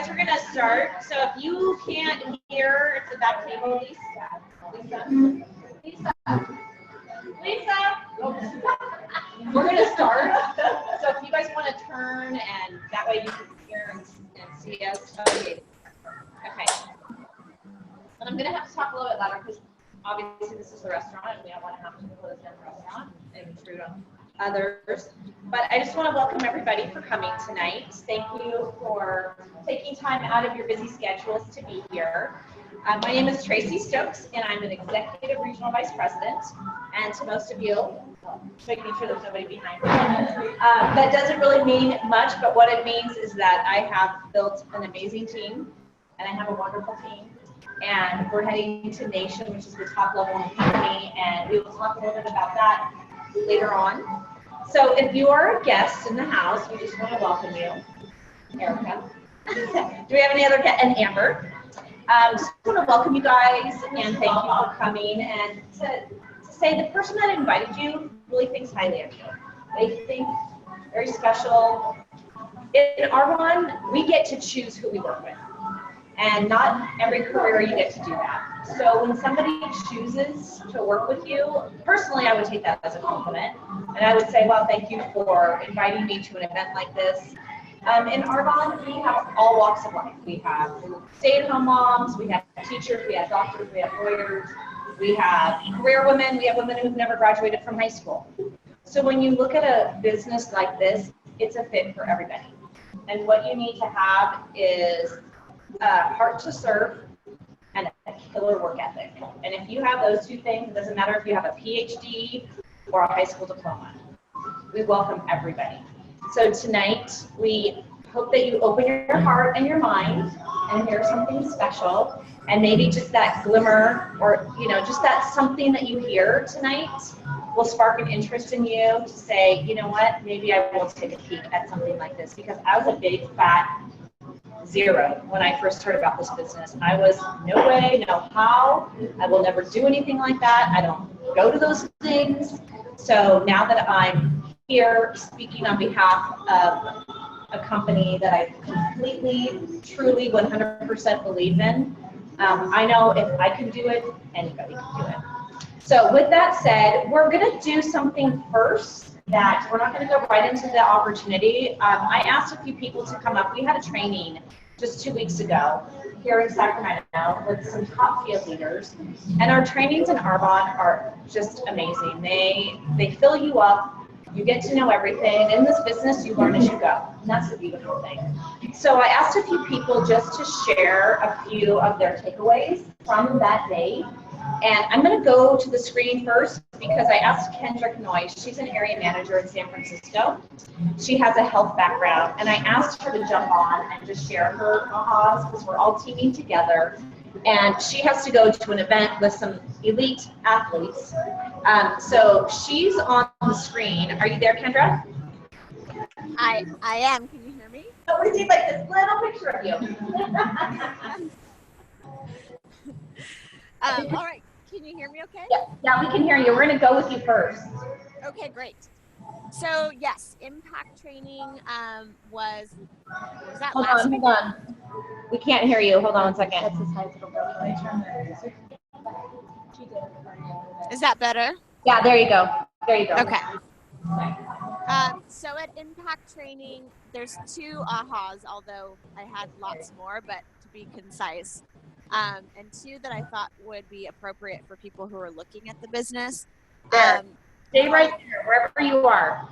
guys, we're gonna start. So if you can't hear, it's a back table, Lisa. We're gonna start. So if you guys want to turn, and that way you can hear and see us. Okay. And I'm gonna have to talk a little bit louder because obviously this is the restaurant, and we don't want to have to close down the restaurant and intrude on others. But I just want to welcome everybody for coming tonight. Thank you for taking time out of your busy schedules to be here. My name is Tracy Stokes, and I'm an Executive Regional Vice President. And to most of you, making sure there's nobody behind me, that doesn't really mean much, but what it means is that I have built an amazing team, and I have a wonderful team. And we're heading to Nation, which is the top level in the company, and we will talk a little bit about that later on. So if you are a guest in the house, we just want to welcome you. Erica. Do we have any other guests? And Amber. Just want to welcome you guys and thank you for coming, and to say the person that invited you really thinks highly of you. They think very special. In Arbonne, we get to choose who we work with. And not every career you get to do that. So when somebody chooses to work with you, personally, I would take that as a compliment. And I would say, well, thank you for inviting me to an event like this. In Arbonne, we have all walks of life. We have stay-at-home moms, we have teachers, we have doctors, we have lawyers, we have career women, we have women who've never graduated from high school. So when you look at a business like this, it's a fit for everybody. And what you need to have is heart to serve and a killer work ethic. And if you have those two things, it doesn't matter if you have a PhD or a high school diploma. We welcome everybody. So tonight, we hope that you open your heart and your mind and hear something special, and maybe just that glimmer, or just that something that you hear tonight will spark an interest in you to say, you know what, maybe I will take a peek at something like this, because I was a big fat zero when I first heard about this business. I was no way, no how. I will never do anything like that. I don't go to those things. So now that I'm here speaking on behalf of a company that I completely, truly, 100% believe in, I know if I can do it, anybody can do it. So with that said, we're going to do something first. That we're not going to go right into the opportunity. I asked a few people to come up. We had a training just 2 weeks ago here in Sacramento with some top field leaders, and our trainings in Arbonne are just amazing. They fill you up. You get to know everything. In this business, you learn as you go, and that's the beautiful thing. So I asked a few people just to share a few of their takeaways from that day. And I'm going to go to the screen first because I asked Kendrick Noyes. She's an area manager in San Francisco. She has a health background, and I asked her to jump on and just share her ahas because we're all teaming together. And she has to go to an event with some elite athletes. So she's on the screen. Are you there, Kendra? I am. Can you hear me? So we see like this little picture of you. All right. Can you hear me okay? Yeah, we can hear you. We're going to go with you first. Okay, great. So, yes, impact training was that Hold last on, week? hold on. We can't hear you. Hold on 1 second. Is that better? Yeah, there you go. There you go. Okay. So at impact training, there's 2 ahas, although I had lots more, but to be concise. And 2 that I thought would be appropriate for people who are looking at the business. Stay right there, wherever you are.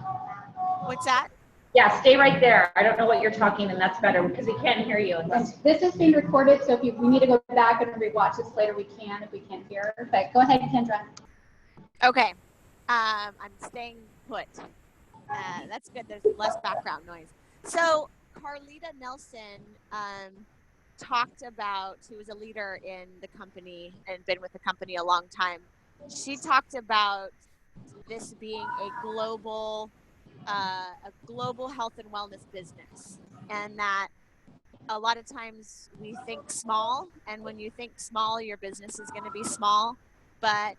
What's that? Yeah, stay right there. I don't know what you're talking, and that's better because we can't hear you. This is being recorded, so if we need to go back and rewatch this later, we can if we can't hear. But go ahead, Kendra. Okay. I'm staying put. That's good. There's less background noise. So Carlita Nelson talked about, who was a leader in the company and been with the company a long time. She talked about this being a global health and wellness business, and that a lot of times we think small, and when you think small, your business is going to be small. But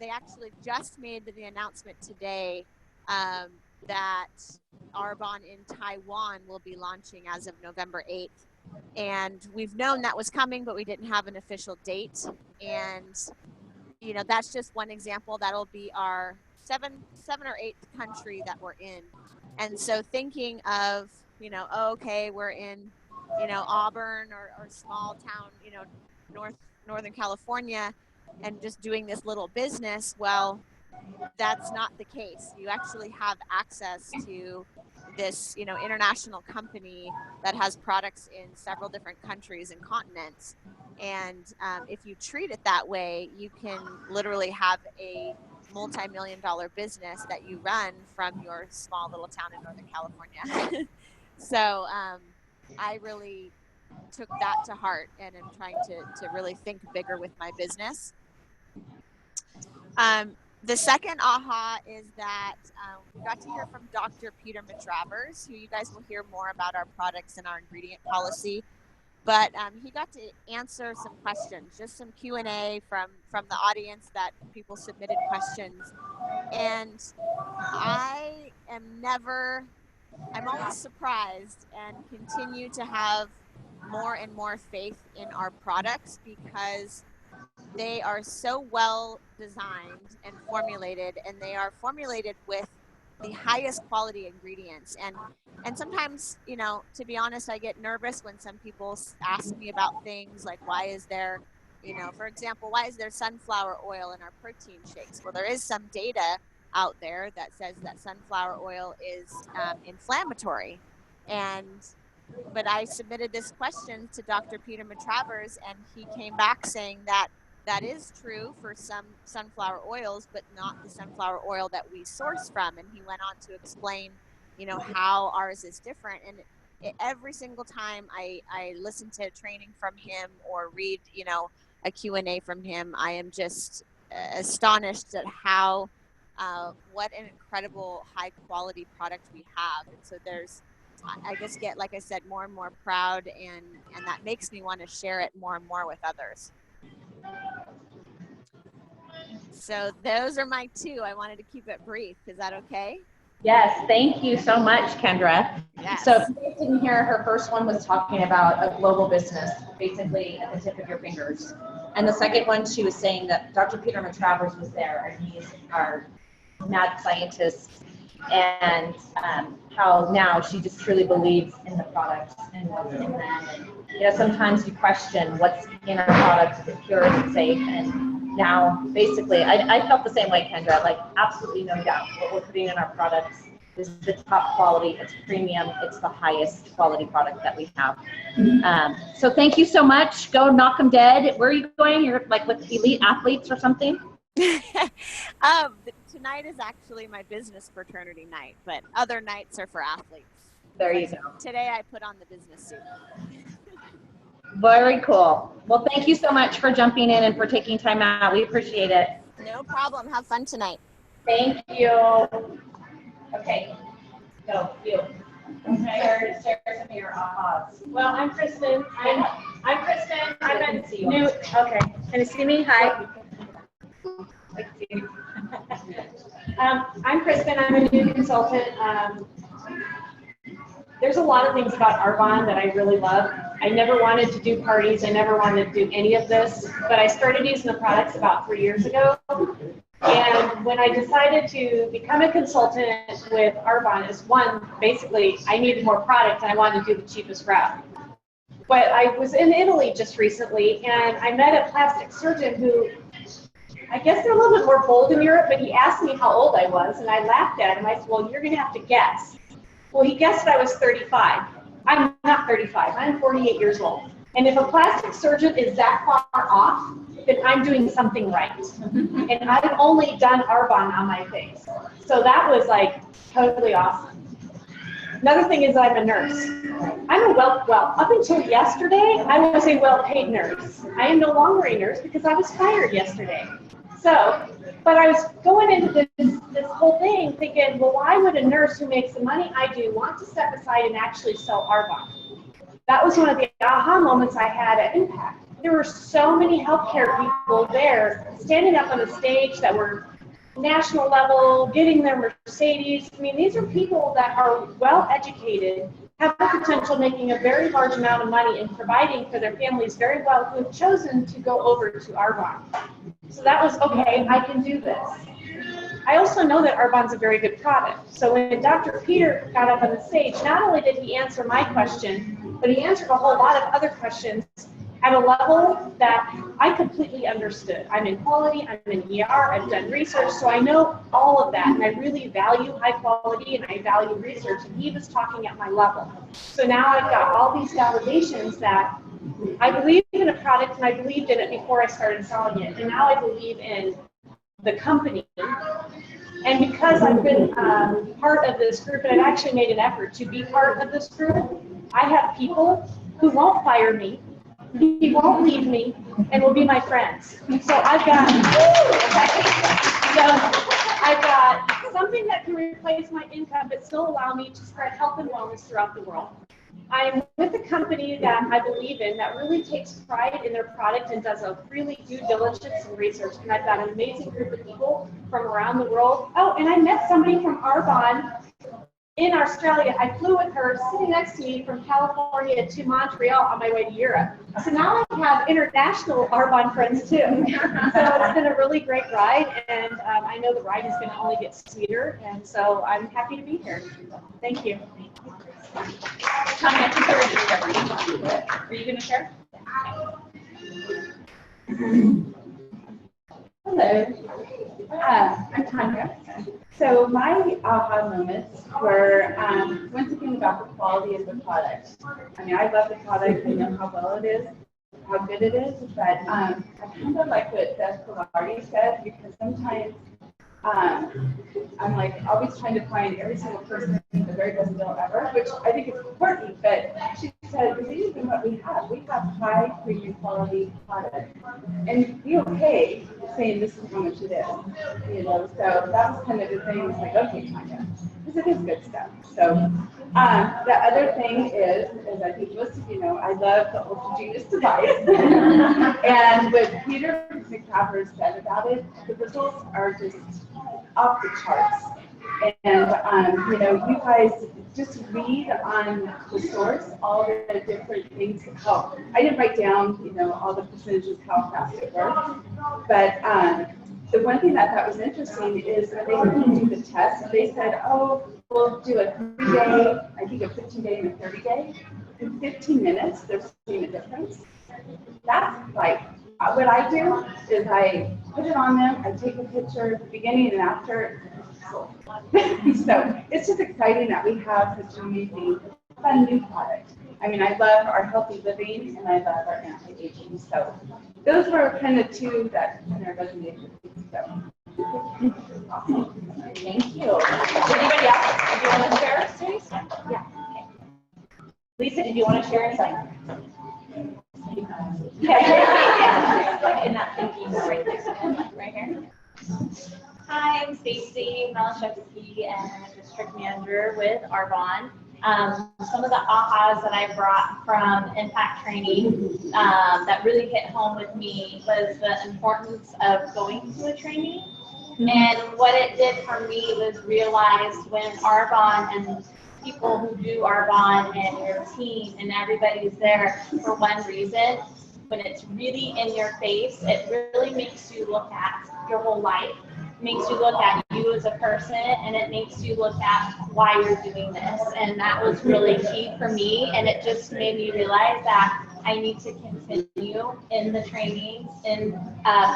they actually just made the announcement today that Arbonne in Taiwan will be launching as of November 8th. And we've known that was coming, but we didn't have an official date. And, you know, that's just one example. That'll be our seven or eighth country that we're in. And so thinking of, you know, oh, okay, we're in, you know, Auburn or small town, you know, Northern California, and just doing this little business. Well, that's not the case. You actually have access to this, you know, international company that has products in several different countries and continents. And if you treat it that way, you can literally have a multi-million-dollar business that you run from your small little town in Northern California. So I really took that to heart and am trying to really think bigger with my business. The second aha is that we got to hear from Dr. Peter Matravers, who you guys will hear more about our products and our ingredient policy. But he got to answer some questions, just some Q&A from the audience that people submitted questions. And I'm always surprised and continue to have more and more faith in our products because they are so well designed and formulated, and they are formulated with the highest quality ingredients. And sometimes, you know, to be honest, I get nervous when some people ask me about things like, why is there, you know, for example, why is there sunflower oil in our protein shakes? Well, there is some data out there that says that sunflower oil is inflammatory. But I submitted this question to Dr. Peter Matravers, and he came back saying that that is true for some sunflower oils, but not the sunflower oil that we source from. And he went on to explain, you know, how ours is different. And every single time I listen to training from him or read, you know, a Q&A from him, I am just astonished at how, what an incredible high quality product we have. And so I just get, like I said, more and more proud, and that makes me want to share it more and more with others. So those are my two. I wanted to keep it brief. Is that okay? Yes, thank you so much, Kendra. Yes. So if you guys didn't hear, her first one was talking about a global business, basically at the tip of your fingers. And the second one, she was saying that Dr. Peter Matravers was there, and he's our mad scientist, and how now she just truly believes in the products and what's in them. And, you know, sometimes you question what's in our products, is it pure, is it safe? And now, basically, I felt the same way, Kendra, like absolutely no doubt what we're putting in our products is the top quality, it's premium, it's the highest quality product that we have. So thank you so much. Go knock them dead. Where are you going? You're like with elite athletes or something? Tonight is actually my business fraternity night, but other nights are for athletes. There you go. Today I put on the business suit. Very cool. Well, thank you so much for jumping in and for taking time out. We appreciate it. No problem. Have fun tonight. Thank you. Okay. Go, you. Okay. Share some of your ahas. Well, I'm Kristen. I'm Kristen. I'm a new. Okay. Can you see me? Hi. I'm Kristen. I'm a new consultant. There's a lot of things about Arbonne that I really love. I never wanted to do parties. I never wanted to do any of this, but I started using the products about 3 years ago. And when I decided to become a consultant with Arbonne, is one, basically, I needed more product and I wanted to do the cheapest route. But I was in Italy just recently, and I met a plastic surgeon who, I guess they're a little bit more bold in Europe, but he asked me how old I was, and I laughed at him. I said, well, you're going to have to guess. Well, he guessed I was 35. I'm not 35. I'm 48 years old. And if a plastic surgeon is that far off, then I'm doing something right. And I've only done Arbonne on my face. So that was like totally awesome. Another thing is I'm a nurse. I'm a well, up until yesterday, I was a well-paid nurse. I am no longer a nurse because I was fired yesterday. So, but I was going into this whole thing thinking, well, why would a nurse who makes the money I do want to step aside and actually sell Arbonne? That was one of the aha moments I had at Impact. There were so many healthcare people there standing up on the stage that were national level, getting their Mercedes. I mean, these are people that are well educated have the potential of making a very large amount of money and providing for their families very well who have chosen to go over to Arbonne. So that was, okay, I can do this. I also know that Arbonne's a very good product. So when Dr. Peter got up on the stage, not only did he answer my question, but he answered a whole lot of other questions at a level that I completely understood. I'm in quality, I'm in ER, I've done research, so I know all of that, and I really value high quality and I value research, and he was talking at my level. So now I've got all these validations that I believe in a product, and I believed in it before I started selling it, and now I believe in the company. And because I've been part of this group, and I've actually made an effort to be part of this group, I have people who won't fire me, he won't leave me, and will be my friends. So I've got something that can replace my income, but still allow me to spread health and wellness throughout the world. I'm with a company that I believe in that really takes pride in their product and does a really due diligence and research. And I've got an amazing group of people from around the world. Oh, and I met somebody from Arbonne in Australia. I flew with her sitting next to me from California to Montreal on my way to Europe. So now I have international Arbonne friends too. So it's been a really great ride, and I know the ride is going to only get sweeter, and so I'm happy to be here. Thank you. Tanya, I think you were you going to share? Hello, I'm Tanya. So my aha moments were once again about the quality of the product. I mean, I love the product, I know how well it is, how good it is, but I kind of like what Beth Pilardi said, because sometimes I'm like always trying to find every single person the very best deal ever, which I think is important, but she said, believe in what we have. We have high premium quality product, and be okay saying this is how much it is, you know. So that was kind of the thing. It's like, okay, Tanya, because it is good stuff. So the other thing is I think most of you know, I love the Ultra Genius device, and what Peter McCaffrey said about it, the results are just off the charts. And you know, you guys just read on the source all the different things that help. I didn't write down, you know, all the percentages how fast it works, but the one thing that I thought was interesting is when they were going to do the test, they said, oh, we'll do a 3-day, I think a 15-day and a 30-day. In 15 minutes, they're seeing a difference. That's like, what I do is I put it on them, I take a picture at the beginning and after. So it's just exciting that we have such an amazing, fun new product. I mean, I love our healthy living and I love our anti-aging. So those were kind of two that kind of resonated with me. So awesome. Thank you. Anybody else? Do you want to share? Yeah. Lisa, did you want to share insight? In that thinking right next to him, like right here. Hi, I'm Stacy Malashevsky, and I'm a district manager with Arbonne. Some of the ahas that I brought from impact training that really hit home with me was the importance of going to a training. And what it did for me was realize when Arbonne and people who do Arbonne and your team and everybody's there for one reason, when it's really in your face, it really makes you look at your whole life. It makes you look at you as a person, and it makes you look at why you're doing this. And that was really key for me, and it just made me realize that I need to continue in the trainings, in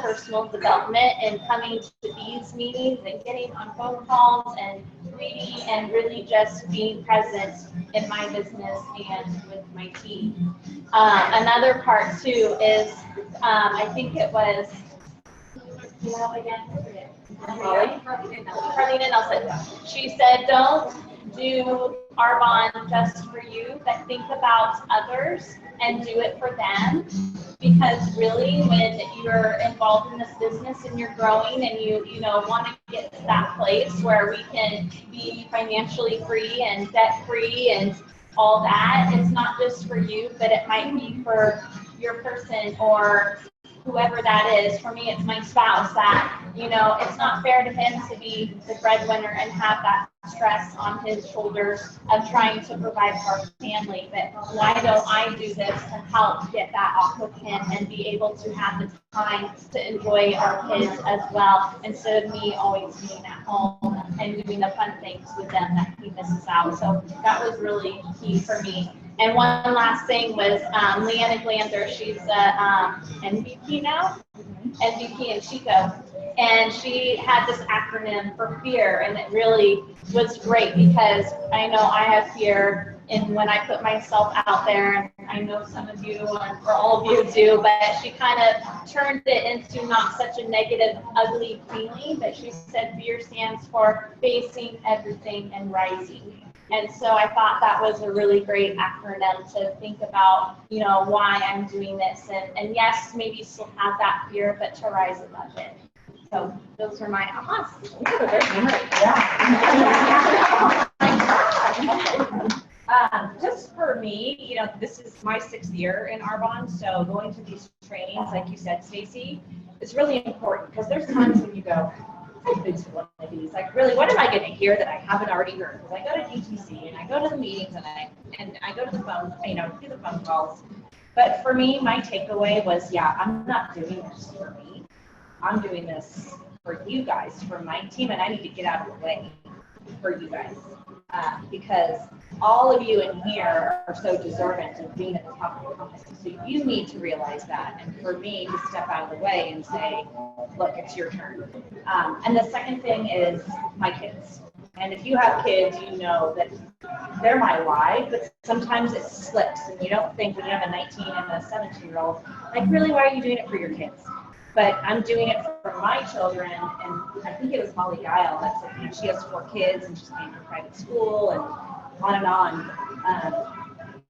personal development, and coming to these meetings and getting on phone calls and reading and really just being present in my business and with my team. Another part too is, I think it was, you know, again, Carlina Nelson. She said, don't do Arbonne just for you, but think about others and do it for them. Because really, when you're involved in this business and you're growing and you know want to get to that place where we can be financially free and debt free and all that, it's not just for you, but it might be for your person or whoever that is. For me, it's my spouse that, you know, it's not fair to him to be the breadwinner and have that stress on his shoulders of trying to provide for our family. But why don't I do this to help get that off of him and be able to have the time to enjoy our kids as well, instead of me always being at home and doing the fun things with them that he misses out. So that was really key for me. And one last thing was Leanna Glander, she's MVP now, MVP in Chico. And she had this acronym for fear, and it really was great because I know I have fear in when I put myself out there, and I know some of you or all of you do, but she kind of turned it into not such a negative, ugly feeling, but she said fear stands for facing everything and rising. And so I thought that was a really great acronym to think about, you know, why I'm doing this. And yes, maybe you still have that fear, but to rise above it. So those are my ahas. Just for me, you know, this is my 6th year in Arbonne, so going to these trainings, like you said, Stacy, is really important because there's times when you go, I've been to one of these. Like, really, what am I going to hear that I haven't already heard? Because I go to DTC and I go to the meetings and I go to the phone, you know, do the phone calls. But for me, my takeaway was, yeah, I'm not doing this for me. I'm doing this for you guys, for my team, and I need to get out of the way for you guys. Because all of you in here are so deserving of being at the top of the company. So you need to realize that. And for me to step out of the way and say, look, it's your turn. And the second thing is my kids. And if you have kids, you know that they're my why, but sometimes it slips. And you don't think when you have a 19 and a 17-year-old, like, really, why are you doing it for your kids? But I'm doing it for my children, and I think it was Molly Guile that said, you know, she has 4 kids and she's paying for private school and on and on.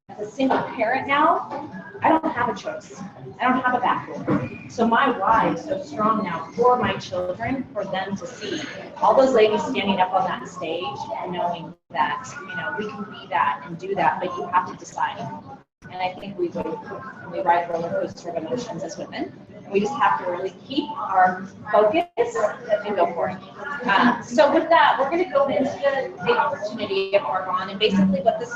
As a single parent now, I don't have a choice. I don't have a backdoor. So my why is so strong now for my children, for them to see all those ladies standing up on that stage and knowing that, you know, we can be that and do that, but you have to decide. And I think we ride a roller coaster of emotions as women. And we just have to really keep our focus and go for it. So with that, we're going to go into the opportunity of Arbonne. And basically what this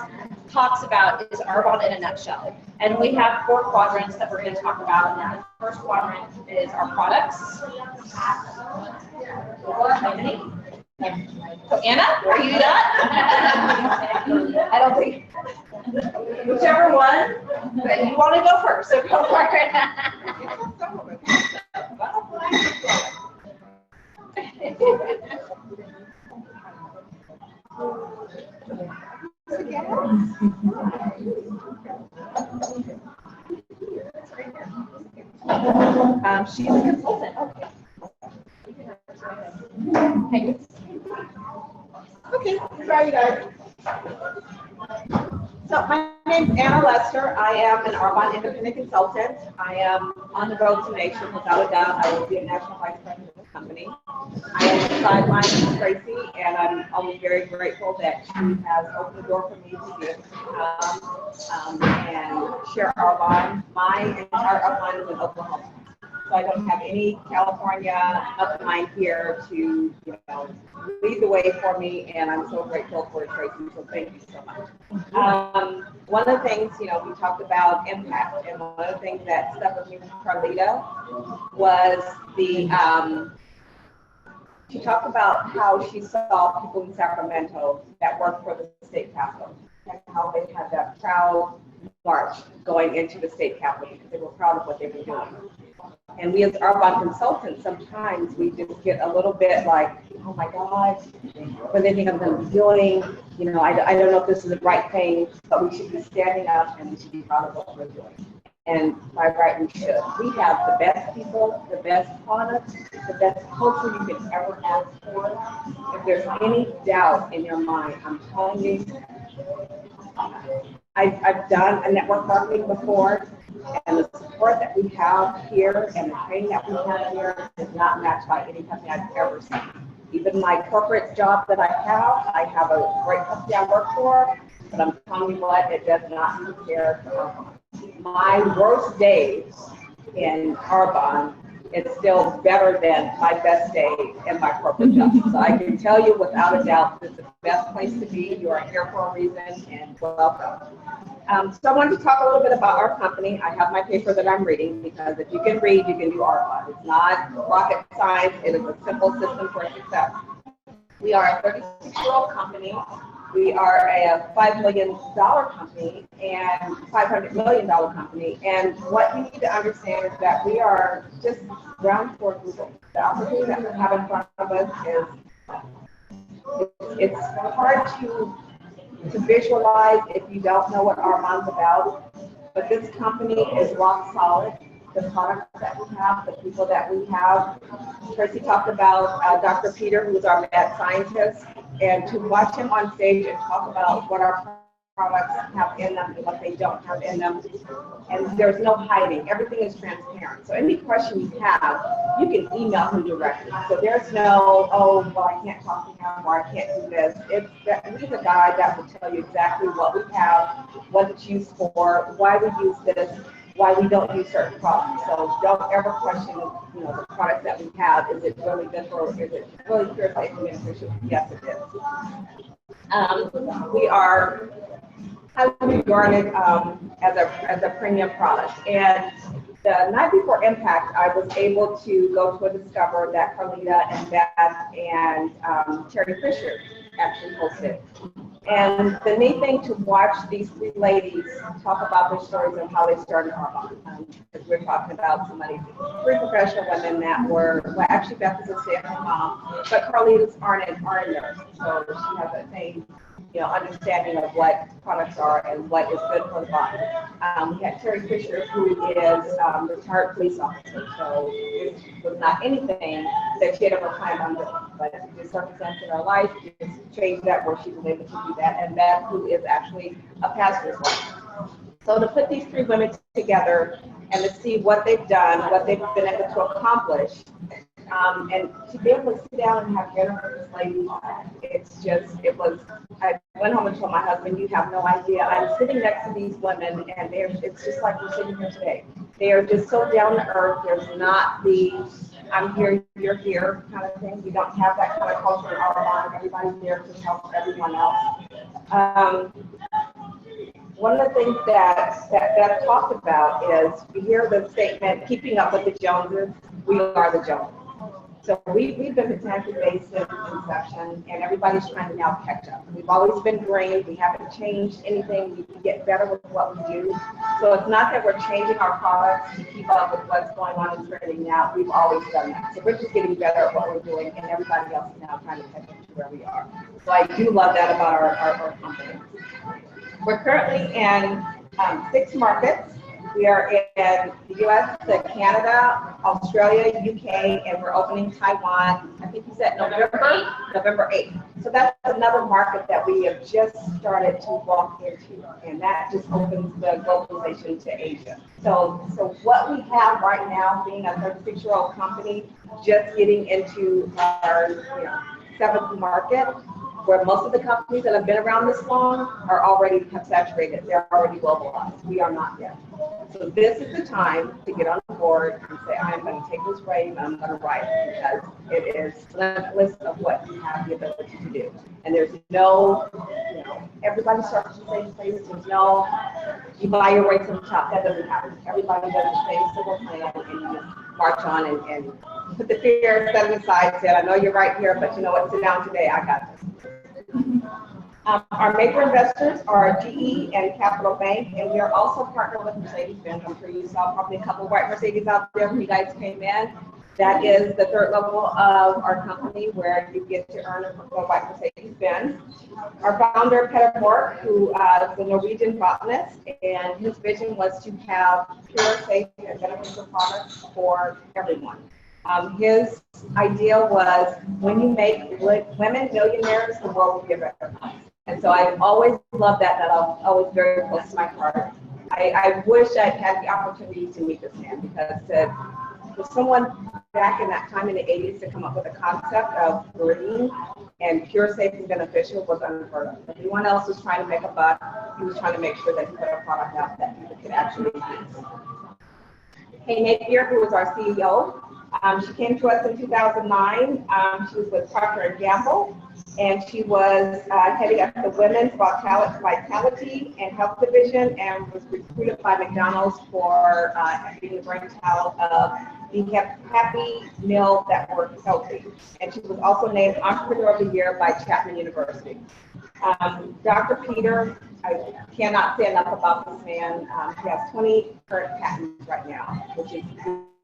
talks about is Arbonne in a nutshell. And we have 4 quadrants that we're going to talk about. And the first quadrant is our products. So Anna, are you done? I don't think. Whichever one, but you want to go first, so go for it. She's a consultant. Okay. Okay, sorry guys. So my name's Anna Lester. I am an Arbonne independent consultant. I am on the road to nation, without a doubt. I will be a national vice president of the company. I am a sideline with Tracy, and I'm always very grateful that she has opened the door for me to be able to come and share Arbonne. My entire upline is in Oklahoma. So I don't have any California upline here to, you know, lead the way for me, and I'm so grateful for Tracy, so thank you so much. One of the things, you know, we talked about impact, and one of the things that stuck with me with Carlita was she talked about how she saw people in Sacramento that worked for the state capitol, and how they had that proud march going into the state capitol because they were proud of what they were doing. And we as Arbonne consultants, sometimes we just get a little bit like, oh my God, what do they think I'm going to be doing? You know, I don't know if this is the right thing, but we should be standing up and we should be proud of what we're doing. And by right, we should. We have the best people, the best products, the best culture you could ever ask for. If there's any doubt in your mind, I'm telling you, I've done a network marketing before, and the support that we have here and the training that we have here is not matched by any company I've ever seen. Even my corporate job that I have a great company I work for, but I'm telling you what, it does not compare to Arbonne. My worst days in Arbonne, it's still better than my best day in my corporate job. So I can tell you without a doubt, it's the best place to be. You are here for a reason, and welcome. So I wanted to talk a little bit about our company. I have my paper that I'm reading because if you can read, you can do Arbonne. It's not rocket science. It is a simple system for success. We are a 36-year-old company. We are a $5 million company and $500 million company. And what you need to understand is that we are just ground floor Google. The opportunity that we have in front of us is, it's hard to visualize if you don't know what Arbonne's about. But this company is rock solid. The products that we have, the people that we have. Tracy talked about Dr. Peter, who is our mad scientist, and to watch him on stage and talk about what our products have in them and what they don't have in them. And there's no hiding. Everything is transparent. So any question you have, you can email him directly. So there's no, oh, well, I can't talk to him or I can't do this. He's a guy that will tell you exactly what we have, what it's used for, why we use this, why we don't use certain products. So don't ever question, the products that we have. Is it really good for, is it really pure, safe, and beneficial? Yes, it is. We are highly regarded as a premium product. And the night before Impact, I was able to go to a Discover that Carlita and Beth and Terry Fisher actually hosted. And the neat thing to watch these three ladies talk about their stories and how they started Arbonne. Because we're talking about three professional women that were, well, actually Beth is a stay-at-home mom, but Carlita's aren't a nurse. So she has that same understanding of what products are and what is good for the body. We had Terry Fisher, who is a retired police officer, so it was not anything that she had ever planned on doing, but the circumstances in her life just changed that where she was able to do that, and Beth, who is actually a pastor's wife. So to put these three women together and to see what they've done, what they've been able to accomplish, and to be able to sit down and have dinner with this lady, I went home and told my husband, you have no idea. I'm sitting next to these women and it's just like we're sitting here today. They are just so down to earth. There's not the, I'm here, you're here kind of thing. We don't have that kind of culture in our mind. Everybody's there to help everyone else. One of the things that Beth talked about is we hear the statement, keeping up with the Joneses, we are the Joneses. So we've been Kentucky-based since inception, and everybody's trying to now catch up. We've always been green. We haven't changed anything. We can get better with what we do. So it's not that we're changing our products to keep up with what's going on and trending now. We've always done that. So we're just getting better at what we're doing, and everybody else is now trying to catch up to where we are. So I do love that about our company. We're currently in 6 markets. We are in the U.S., Canada, Australia, UK, and we're opening Taiwan, I think you said November 8th. So that's another market that we have just started to walk into, and that just opens the globalization to Asia. So what we have right now, being a 36-year-old company, just getting into our 7th market, where most of the companies that have been around this long are already saturated. They're already globalized. We are not yet. So this is the time to get on board and say, I'm going to take this wave and I'm going to ride it, because it is limitless of what you have the ability to do. And there's no, everybody starts the same place. There's no, you buy your way to the top. That doesn't happen. Everybody does the same civil plan, and you just march on and put the fear, set it aside, say, I know you're right here, but you know what, sit down today, I got this. Our major investors are GE and Capital Bank, and we are also partnered with Mercedes-Benz. I'm sure you saw probably a couple of white Mercedes out there when you guys came in. That is the 3rd level of our company, where you get to earn a white Mercedes-Benz. Our founder, Peter Bork, who is a Norwegian botanist, and his vision was to have pure, safe, and beneficial products for everyone. His idea was, when you make women millionaires, the world will be a better place. And so I've always loved that. That's always very close to my heart. I wish I'd had the opportunity to meet this man, because for someone back in that time in the 80s to come up with a concept of green and pure, safe, and beneficial was unheard of. Everyone else was trying to make a buck. He was trying to make sure that he put a product out that people could actually use. Kay Napier, who was our CEO. She came to us in 2009. She was with Procter & Gamble, and she was heading up the Women's Vitality and Health Division, and was recruited by McDonald's for being the brainchild of the Happy Meal that Works Healthy. And she was also named Entrepreneur of the Year by Chapman University. Dr. Peter, I cannot say enough about this man. He has 20 current patents right now, which is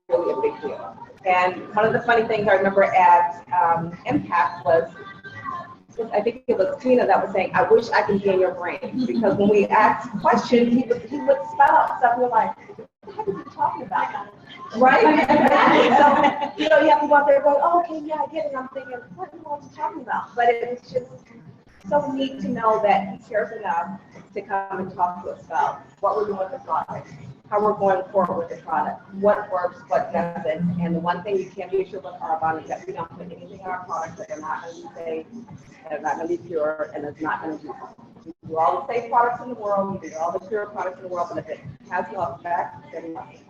really a big deal. And one of the funny things I remember at Impact was, I think it was Tina that was saying, I wish I could be in your brain. Because when we asked questions, he would spell out stuff, and we're like, what the heck are you talking about? Right? So, you have to go out there going, oh, okay, yeah, I get it. I'm thinking, what are you talking about? But it's just so neat to know that he cares enough to come and talk to us about what we're doing with the product, how we're going forward with the product, what works, what doesn't. And the one thing you can't be sure with Arbonne is that we don't put anything in our products that are not going to be safe, that are not going to be pure, and it's not going to be harmful. We do all the safe products in the world, we do all the pure products in the world, but if it has no effect, then nothing.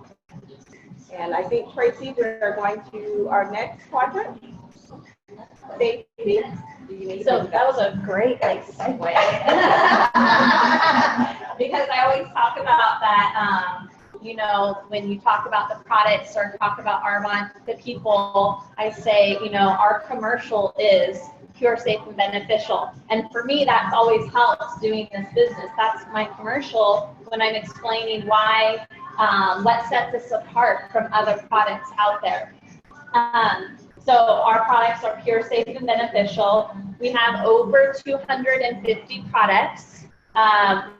And I think, Tracy, we're going to our next quadrant. Safety. So that was a great segue. Because I always talk about that, when you talk about the products or talk about Arbonne to people, I say, our commercial is pure, safe, and beneficial. And for me, that's always helps doing this business. That's my commercial when I'm explaining why, what sets us apart from other products out there. So our products are pure, safe, and beneficial. We have over 250 products.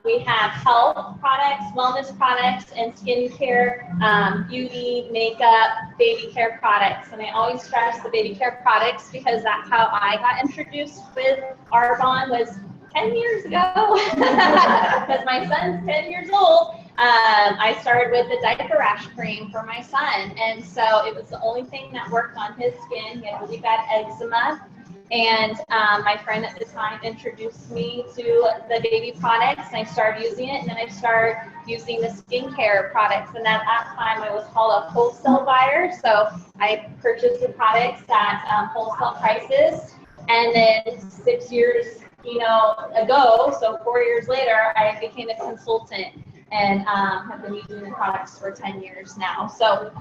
We have health products, wellness products, and skincare, beauty, makeup, baby care products. And I always stress the baby care products because that's how I got introduced with Arbonne was 10 years ago. Because my son's 10 years old. I started with the diaper rash cream for my son, and so it was the only thing that worked on his skin. He had really bad eczema, and my friend at the time introduced me to the baby products, and I started using it, and then I started using the skincare products, and at that time I was called a wholesale buyer, so I purchased the products at wholesale prices, and then 6 years ago, so 4 years later, I became a consultant and have been using the products for 10 years now. So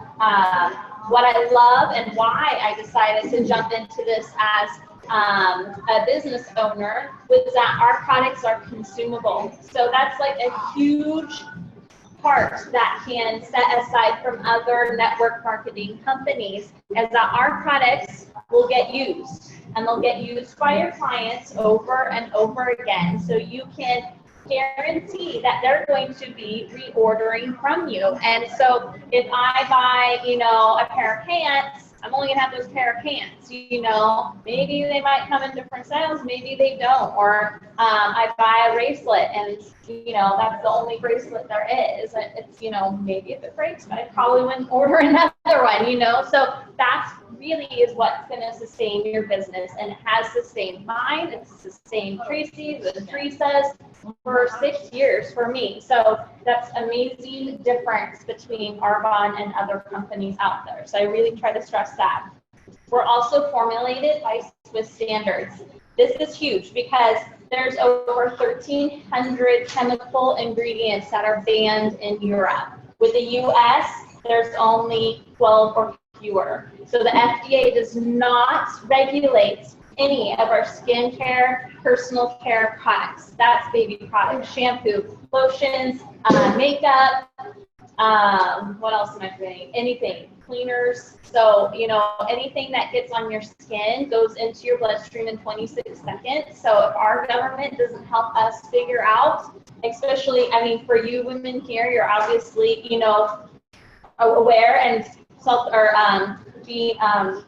what I love and why I decided to jump into this as a business owner was that our products are consumable. So that's like a huge part that can set aside from other network marketing companies, is that our products will get used, and they'll get used by your clients over and over again. So you can guarantee that they're going to be reordering from you. And so if I buy, a pair of pants, I'm only gonna have those pair of pants, maybe they might come in different styles, maybe they don't. Or I buy a bracelet and that's the only bracelet there is. It's, maybe if it breaks, but I probably wouldn't order another one, So that's really is what's gonna sustain your business, and it has sustained mine. It's sustained Tracy's and Teresa's for 6 years for me. So that's amazing difference between Arbonne and other companies out there. So I really try to stress that. We're also formulated by Swiss standards. This is huge because there's over 1,300 chemical ingredients that are banned in Europe. With the US, there's only 12 or fewer. So the FDA does not regulate any of our skincare, personal care products. That's baby products, shampoo, lotions, makeup, what else am I forgetting? Anything, cleaners. So, anything that gets on your skin goes into your bloodstream in 26 seconds. So if our government doesn't help us figure out, especially, for you women here, you're obviously, aware and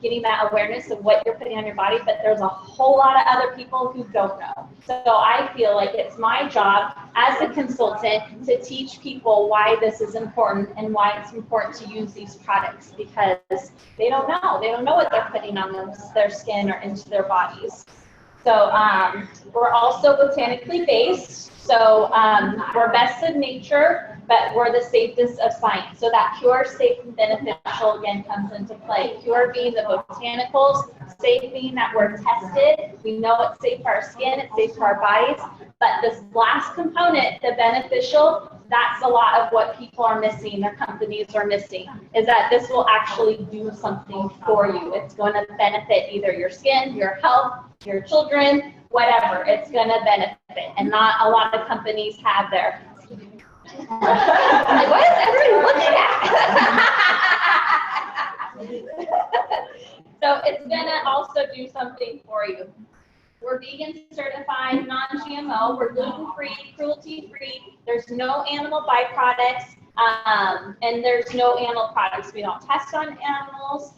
getting that awareness of what you're putting on your body, but there's a whole lot of other people who don't know. So I feel like it's my job as a consultant to teach people why this is important and why it's important to use these products, because they don't know. They don't know what they're putting on their skin or into their bodies. So we're also botanically based. So we're best of nature, but we're the safest of science. So that pure, safe, and beneficial again comes into play. Pure being the botanicals, safe being that we're tested. We know it's safe for our skin, it's safe for our bodies. But this last component, the beneficial, that's a lot of what people are missing, their companies are missing, is that this will actually do something for you. It's going to benefit either your skin, your health, your children, whatever. It's going to benefit. And not a lot of companies have their. What is everyone looking at? So it's going to also do something for you. We're vegan certified, non-GMO, we're gluten-free, cruelty-free, there's no animal byproducts, and there's no animal products. We don't test on animals.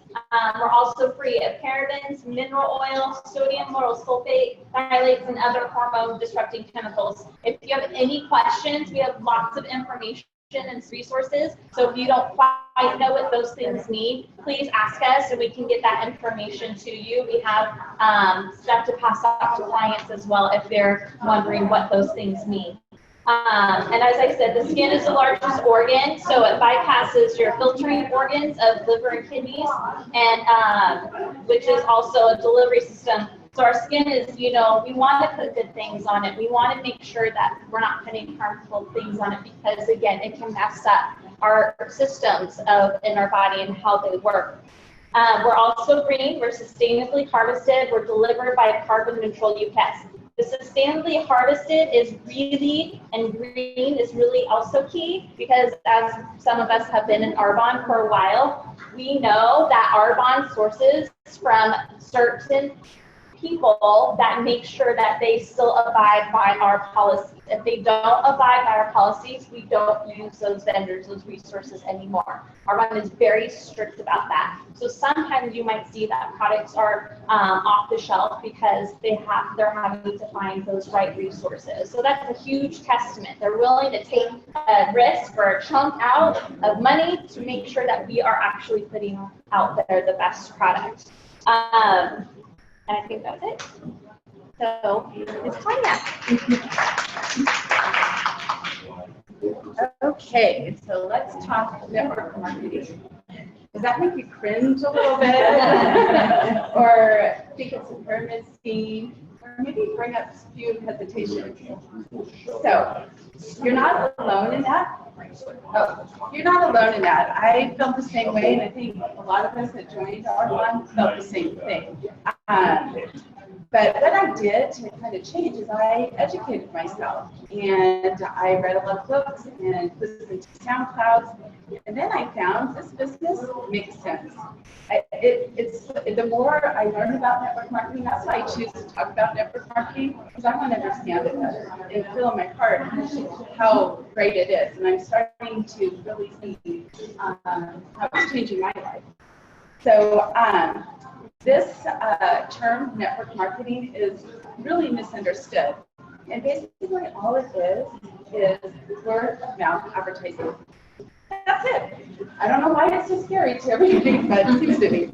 We're also free of parabens, mineral oil, sodium lauryl sulfate, phthalates, and other hormone disrupting chemicals. If you have any questions, we have lots of information and resources. So if you don't quite know what those things mean, please ask us and we can get that information to you. We have stuff to pass off to clients as well if they're wondering what those things mean. And as I said, the skin is the largest organ, so it bypasses your filtering organs of liver and kidneys, and which is also a delivery system. So our skin is, you know, we want to put good things on it. We want to make sure that we're not putting harmful things on it because, again, it can mess up our systems in our body and how they work. We're also green. We're sustainably harvested. We're delivered by a carbon neutral UPS. The sustainably harvested is really, and green is really also key because as some of us have been in Arbonne for a while, we know that Arbonne sources from certain people that make sure that they still abide by our policies. If they don't abide by our policies, we don't use those vendors, those resources anymore. Arbonne is very strict about that. So sometimes you might see that products are off the shelf because they're having to find those right resources. So that's a huge testament. They're willing to take a risk for a chunk out of money to make sure that we are actually putting out there the best product. And I think that's it. So, it's Tanya. Okay, so let's talk network marketing. Does that make you cringe a little bit? Or think it's a pyramid scheme? Or maybe bring up a few hesitations? So, you're not alone in that. Oh, you're not alone in that. I felt the same way, and I think a lot of us that joined Arbonne felt the same thing. But what I did to kind of change is I educated myself, and I read a lot of books and listened to SoundClouds, and then I found this business makes sense. The more I learn about network marketing, that's why I choose to talk about network marketing, because I want to understand it better and feel in my heart how great it is. And I'm starting to really see how it's changing my life. So this term, network marketing, is really misunderstood. And basically all it is word of mouth advertising. That's it. I don't know why it's so scary to everybody, but it seems to be.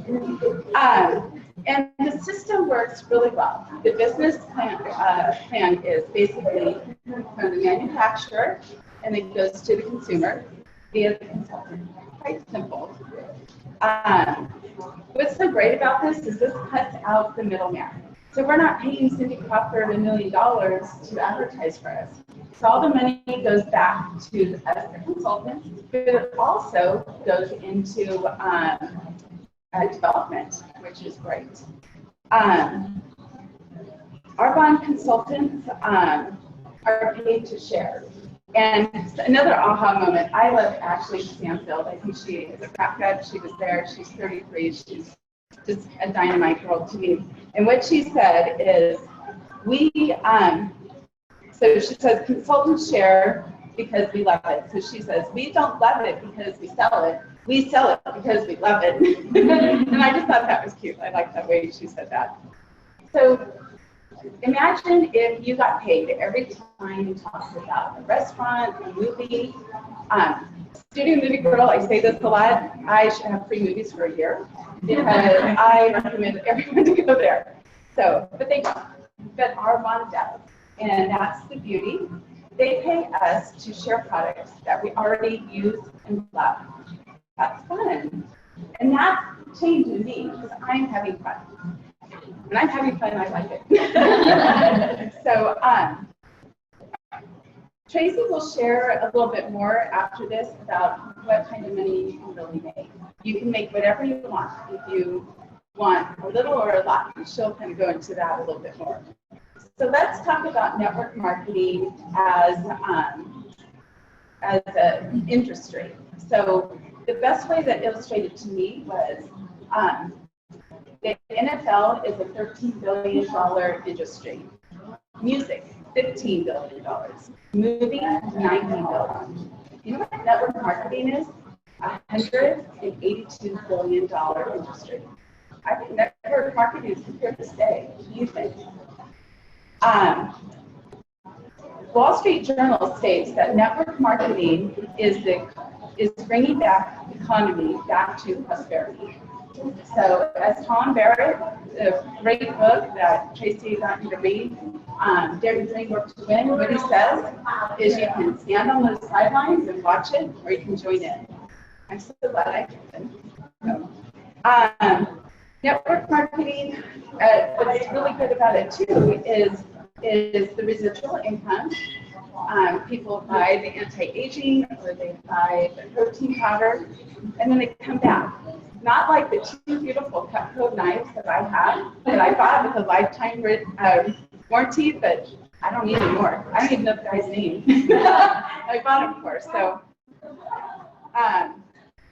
And the system works really well. The business plan is basically from the manufacturer, and it goes to the consumer via the consultant. Quite simple. What's so great about this is this cuts out the middleman. So we're not paying Cindy Crawford $1 million to advertise for us. So all the money goes back to us, the consultants, but it also goes into development, which is great. Arbonne consultants are paid to share. And another aha moment, I love Ashley Stanfield. I think she is a crack up. She was there. She's 33. She's just a dynamite girl to me. And what she said is, so she says, consultants share because we love it. So she says, we don't love it because we sell it. We sell it because we love it. And I just thought that was cute. I like that way she said that. So imagine if you got paid every time you talked about a restaurant, a movie. Studio movie girl, I say this a lot. I should have free movies for a year because I recommend everyone to go there. So, but they don't. but Arbonne does. And that's the beauty. They pay us to share products that we already use and love. That's fun. And that's changing me because I'm having fun. When I'm having fun, I like it. So Tracy will share a little bit more after this about what kind of money you can really make. You can make whatever you want. If you want a little or a lot, she'll kind of go into that a little bit more. So let's talk about network marketing as an industry. So the best way that illustrated to me was the NFL is a $13 billion industry. Music, $15 billion. Movie, $19 billion. You know what network marketing is? $182 billion industry. I think network marketing is here to stay. What do you think? Wall Street Journal states that network marketing is bringing back the economy back to prosperity. So, as Tom Barrett, the great book that Tracy got you to read, Dare to Dream, Work to Win, what he says is you can stand on the sidelines and watch it, or you can join in. I'm so glad I can. Network marketing, what's really good about it too is the residual income. People buy the anti-aging or they buy the protein powder, and then they come back. Not like the two beautiful Cutco knives that I have that I bought with a lifetime warranty, but I don't need any more. I don't even know the guy's name. I bought them for. So,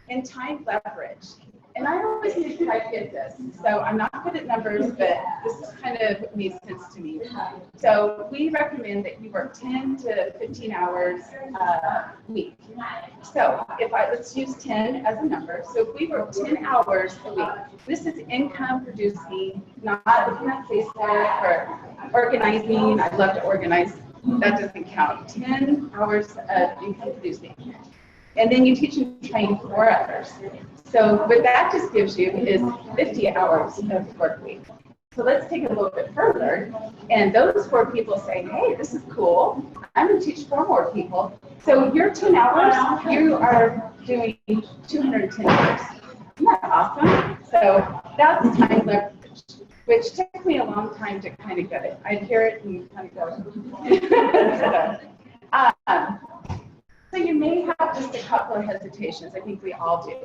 and time leverage. And I always think I get this. So I'm not good at numbers, but this kind of makes sense to me. So we recommend that you work 10 to 15 hours a week. So let's use 10 as a number. So if we work 10 hours a week, this is income producing, not Facebook or organizing. I love to organize. That doesn't count. 10 hours of income producing. And then you teach and train 4 others. So what that just gives you is 50 hours of work week. So let's take it a little bit further. And those 4 people say, hey, this is cool. I'm going to teach 4 more people. So your 10 hours, you are doing 210 hours. Isn't that awesome? So that's time leverage, which took me a long time to kind of get it. I'd hear it and kind of go. So you may have just a couple of hesitations. I think we all do.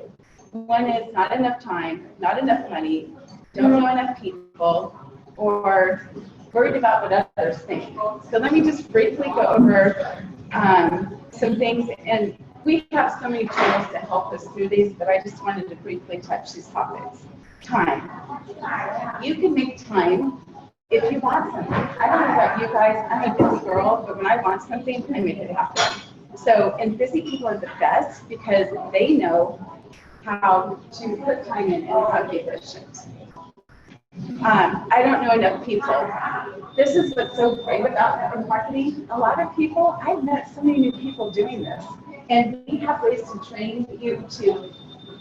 One is not enough time, not enough money, don't know enough people, or worried about what others think. So let me just briefly go over some things. And we have so many tools to help us through these, but I just wanted to briefly touch these topics. Time. You can make time if you want something. I don't know about you guys. I'm a busy girl, but when I want something, I make it happen. So, and busy people are the best because they know how to put time in and how to be efficient. I don't know enough people. This is what's so great about network marketing. A lot of people, I've met so many new people doing this, and we have ways to train you to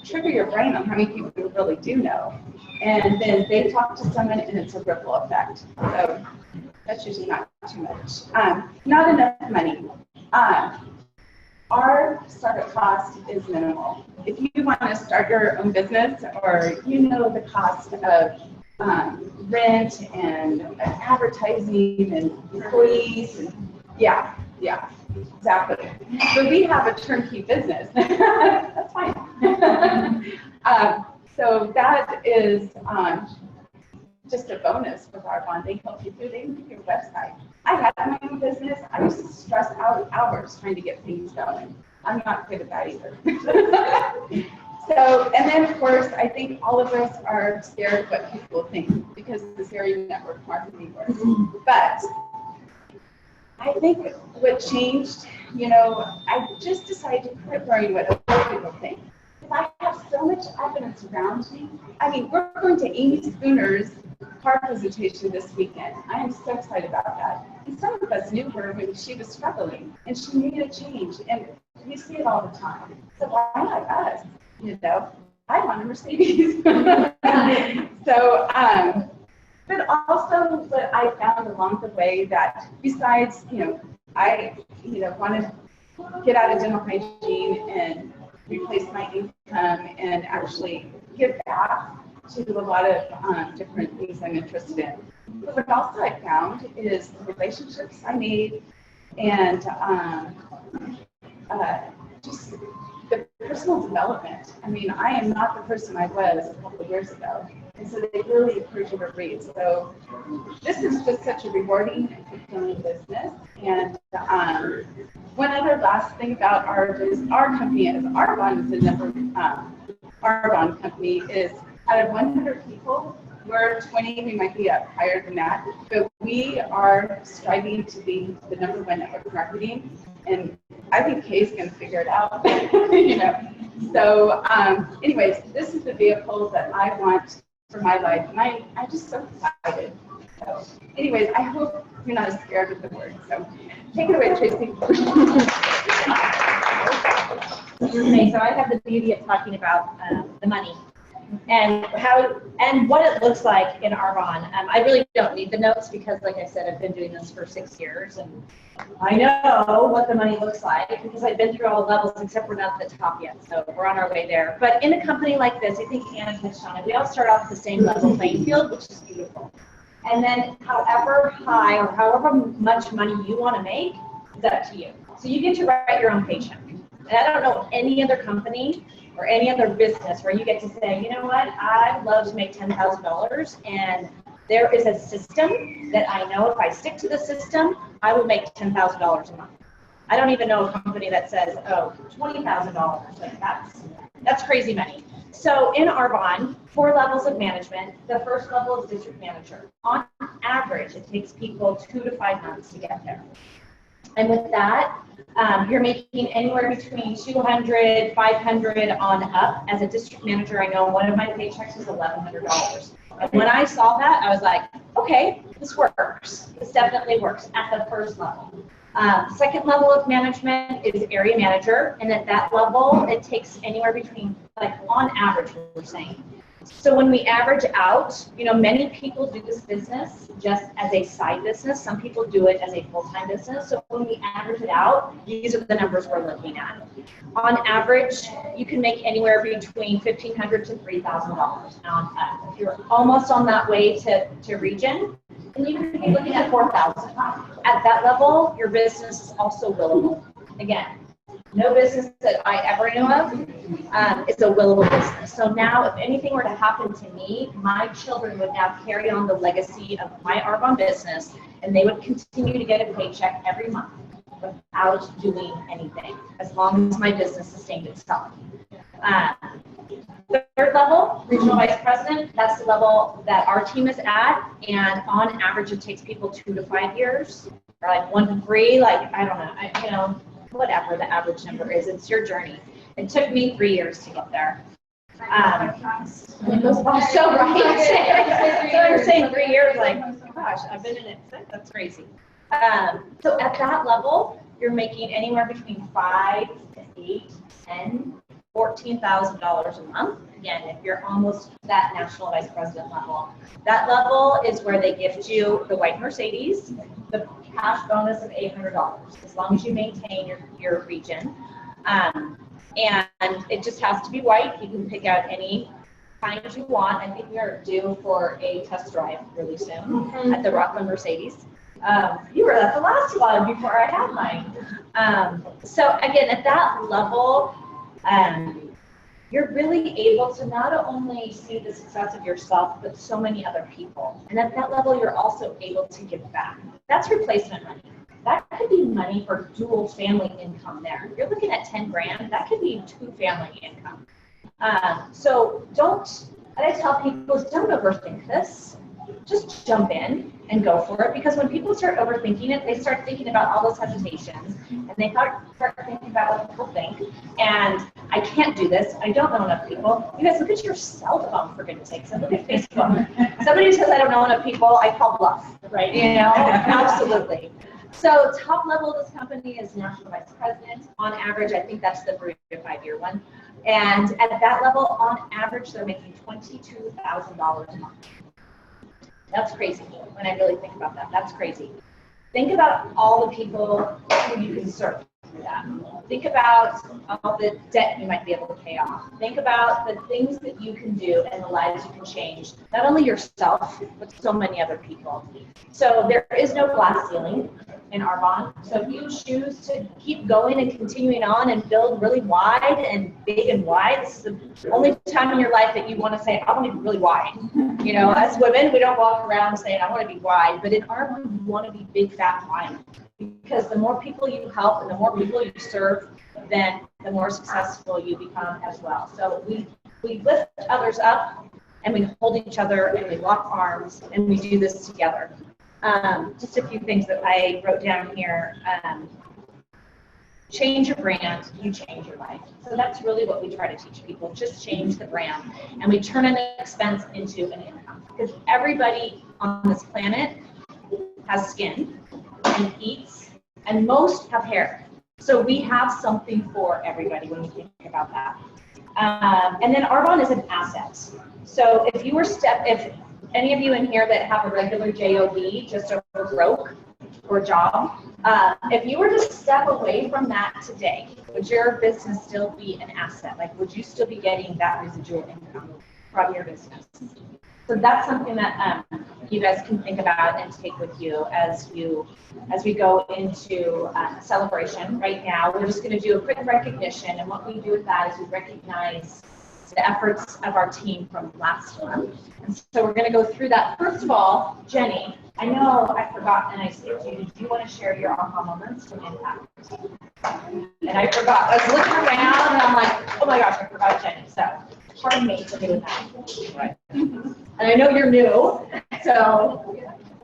trigger your brain on how many people you really do know. And then they talk to someone and it's a ripple effect. So that's usually not too much. Not enough money. Our startup cost is minimal. If you want to start your own business, or you know the cost of rent and advertising and employees, and yeah, exactly. So we have a turnkey business. That's fine. So that is just a bonus with Arbonne. They help you through. They make your website. I had my own business. I used to stress out hours trying to get things going. I'm not good at that either. So, and then of course, I think all of us are scared of what people think because of this very network marketing works. But I think what changed, I just decided to quit worrying what other people think. I have so much evidence around me. I mean, we're going to Amy Spooner's car presentation this weekend. I am so excited about that. And some of us knew her when she was struggling, and she made a change. And we see it all the time. So why not us? I want a Mercedes. So, But also what I found along the way that besides, I, want to get out of dental hygiene and replace my income and actually give back to a lot of different things I'm interested in. But what also I found is the relationships I made and just the personal development. I mean, I am not the person I was a couple of years ago. And so they really encourage you to read. So this is just such a rewarding and fulfilling business. And one other last thing about our company is Arbonne is the Arbonne company is out of 100 people, we're 20, we might be up higher than that, but we are striving to be the #1 network marketing, and I think Kay's going to figure it out, So anyways, this is the vehicle that I want for my life, and I'm just so excited. So anyways, I hope you're not as scared of the word, so take it away, Tracy. Okay, so I have the beauty of talking about the money and what it looks like in Arbonne. I really don't need the notes because, like I said, I've been doing this for 6 years and I know what the money looks like because I've been through all the levels except we're not at the top yet, so we're on our way there. But in a company like this, I think Anna touched on it, we all start off the same level playing field, which is beautiful. And then however high or however much money you want to make, is up to you. So you get to write your own paycheck. And I don't know any other company or any other business where you get to say, you know what, I'd love to make $10,000 and there is a system that I know if I stick to the system, I will make $10,000 a month. I don't even know a company that says, oh, $20,000. Like that's crazy money. So in Arbonne, 4 levels of management. The first level is district manager. On average, it takes people 2 to 5 months to get there. And with that, you're making anywhere between $200, $500 on up. As a district manager, I know one of my paychecks was $1,100. And when I saw that, I was like, okay, this works. This definitely works at the first level. Second level of management is area manager. And at that level, it takes anywhere between, like on average, we're saying. So when we average out, many people do this business just as a side business. Some people do it as a full-time business. So when we average it out, these are the numbers we're looking at. On average, you can make anywhere between $1,500 to $3,000 on up. If you're almost on that way to region, then you can be looking at $4,000. At that level, your business is also willable. Again, no business that I ever knew of is a willable business. So now if anything were to happen to me, my children would now carry on the legacy of my Arbonne business and they would continue to get a paycheck every month without doing anything, as long as my business sustained itself. The third level, regional vice president, that's the level that our team is at, and on average it takes people 2 to 5 years, or like 1 to 3, I don't know, whatever the average number is, it's your journey. It took me 3 years to get there. It goes by so right. So I'm saying 3 years, gosh, I've been in it since, that's crazy. So at that level, you're making anywhere between $5,000 to $8,000, $10,000, $14,000 a month. Again, if you're almost that national vice president level. That level is where they gift you the white Mercedes, the cash bonus of $800, as long as you maintain your region. And it just has to be white. You can pick out any kind you want. I think we are due for a test drive really soon at the Rockland Mercedes. You were at the last one before I had mine. So again, at that level, you're really able to not only see the success of yourself, but so many other people. And at that level, you're also able to give back. That's replacement money. That could be money for dual family income there. If you're looking at 10 grand, that could be 2 family income. So what I tell people is don't overthink this. Just jump in and go for it, because when people start overthinking it, they start thinking about all those hesitations, and they start thinking about what people think, and I can't do this, I don't know enough people. You guys, look at your cell phone, for goodness sakes, and look at Facebook. Somebody who says I don't know enough people, I call bluff, right? Absolutely. So top level of this company is national vice president. On average, I think that's the 3 to 5 year one. And at that level, on average, they're making $22,000 a month. That's crazy when I really think about that. That's crazy. Think about all the people who you can serve through that. Think about all the debt you might be able to pay off. Think about the things that you can do and the lives you can change, not only yourself, but so many other people. So there is no glass ceiling in Arbonne. So if you choose to keep going and continuing on and build really wide and big and wide, this is the only time in your life that you want to say, I want to be really wide. You know, as women, we don't walk around saying, I want to be wide, but in Arbonne, you want to be big, fat, wide. Because the more people you help and the more people you serve, then the more successful you become as well. So we lift others up and we hold each other and we lock arms and we do this together. Just a few things that I wrote down here. Change your brand, you change your life. So that's really what we try to teach people, just change the brand. And we turn an expense into an income. Because everybody on this planet has skin and eats, and most have hair. So we have something for everybody when you think about that. And then Arbonne is an asset. So if you were if any of you in here that have a regular job, just over broke or job, if you were to step away from that today, would your business still be an asset? Like, would you still be getting that residual income from your business? So that's something that you guys can think about and take with you as we go into a celebration. Right now, we're just going to do a quick recognition, and what we do with that is we recognize the efforts of our team from last month. And so we're going to go through that. First of all, Jenny, I know I forgot and I skipped you. Did you want to share your aha moments from Impact? And I forgot. I was looking around and I'm like, oh my gosh, I forgot Jenny. So pardon me for doing that. Right. And I know you're new, so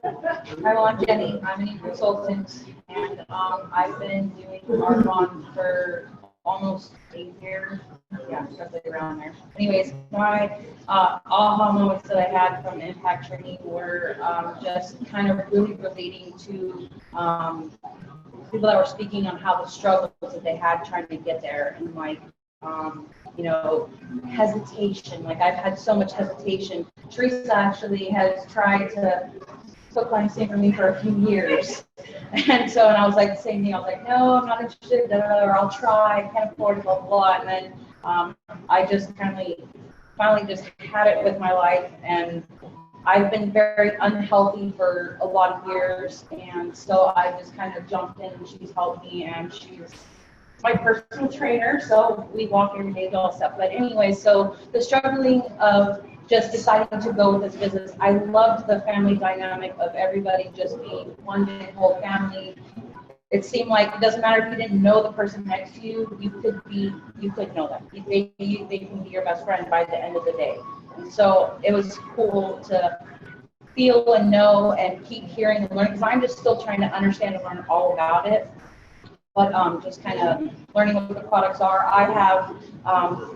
I want Jenny. I'm an e-consultant, and I've been doing Arbonne for almost 8 years. Yeah, roughly around there. Anyways, my aha moments that I had from Impact Training were just kind of really relating to people that were speaking on how the struggles that they had trying to get there, and like, you know, hesitation. Like, I've had so much hesitation. Teresa actually has tried to hook, line, sinker for me for a few years. And I was like the same thing. I was like, no, I'm not interested, or I'll try, I can't afford it, blah, blah, blah. And then I just finally just had it with my life. And I've been very unhealthy for a lot of years. And so I just kind of jumped in, and she's helped me, and she's my personal trainer. So we walk every day, all stuff. But anyway, so the struggling of just deciding to go with this business. I loved the family dynamic of everybody just being one big whole family. It seemed like it doesn't matter if you didn't know the person next to you, you could know them. They can be your best friend by the end of the day. And so it was cool to feel and know and keep hearing and learning, because I'm just still trying to understand and learn all about it. But just kind of learning what the products are. I have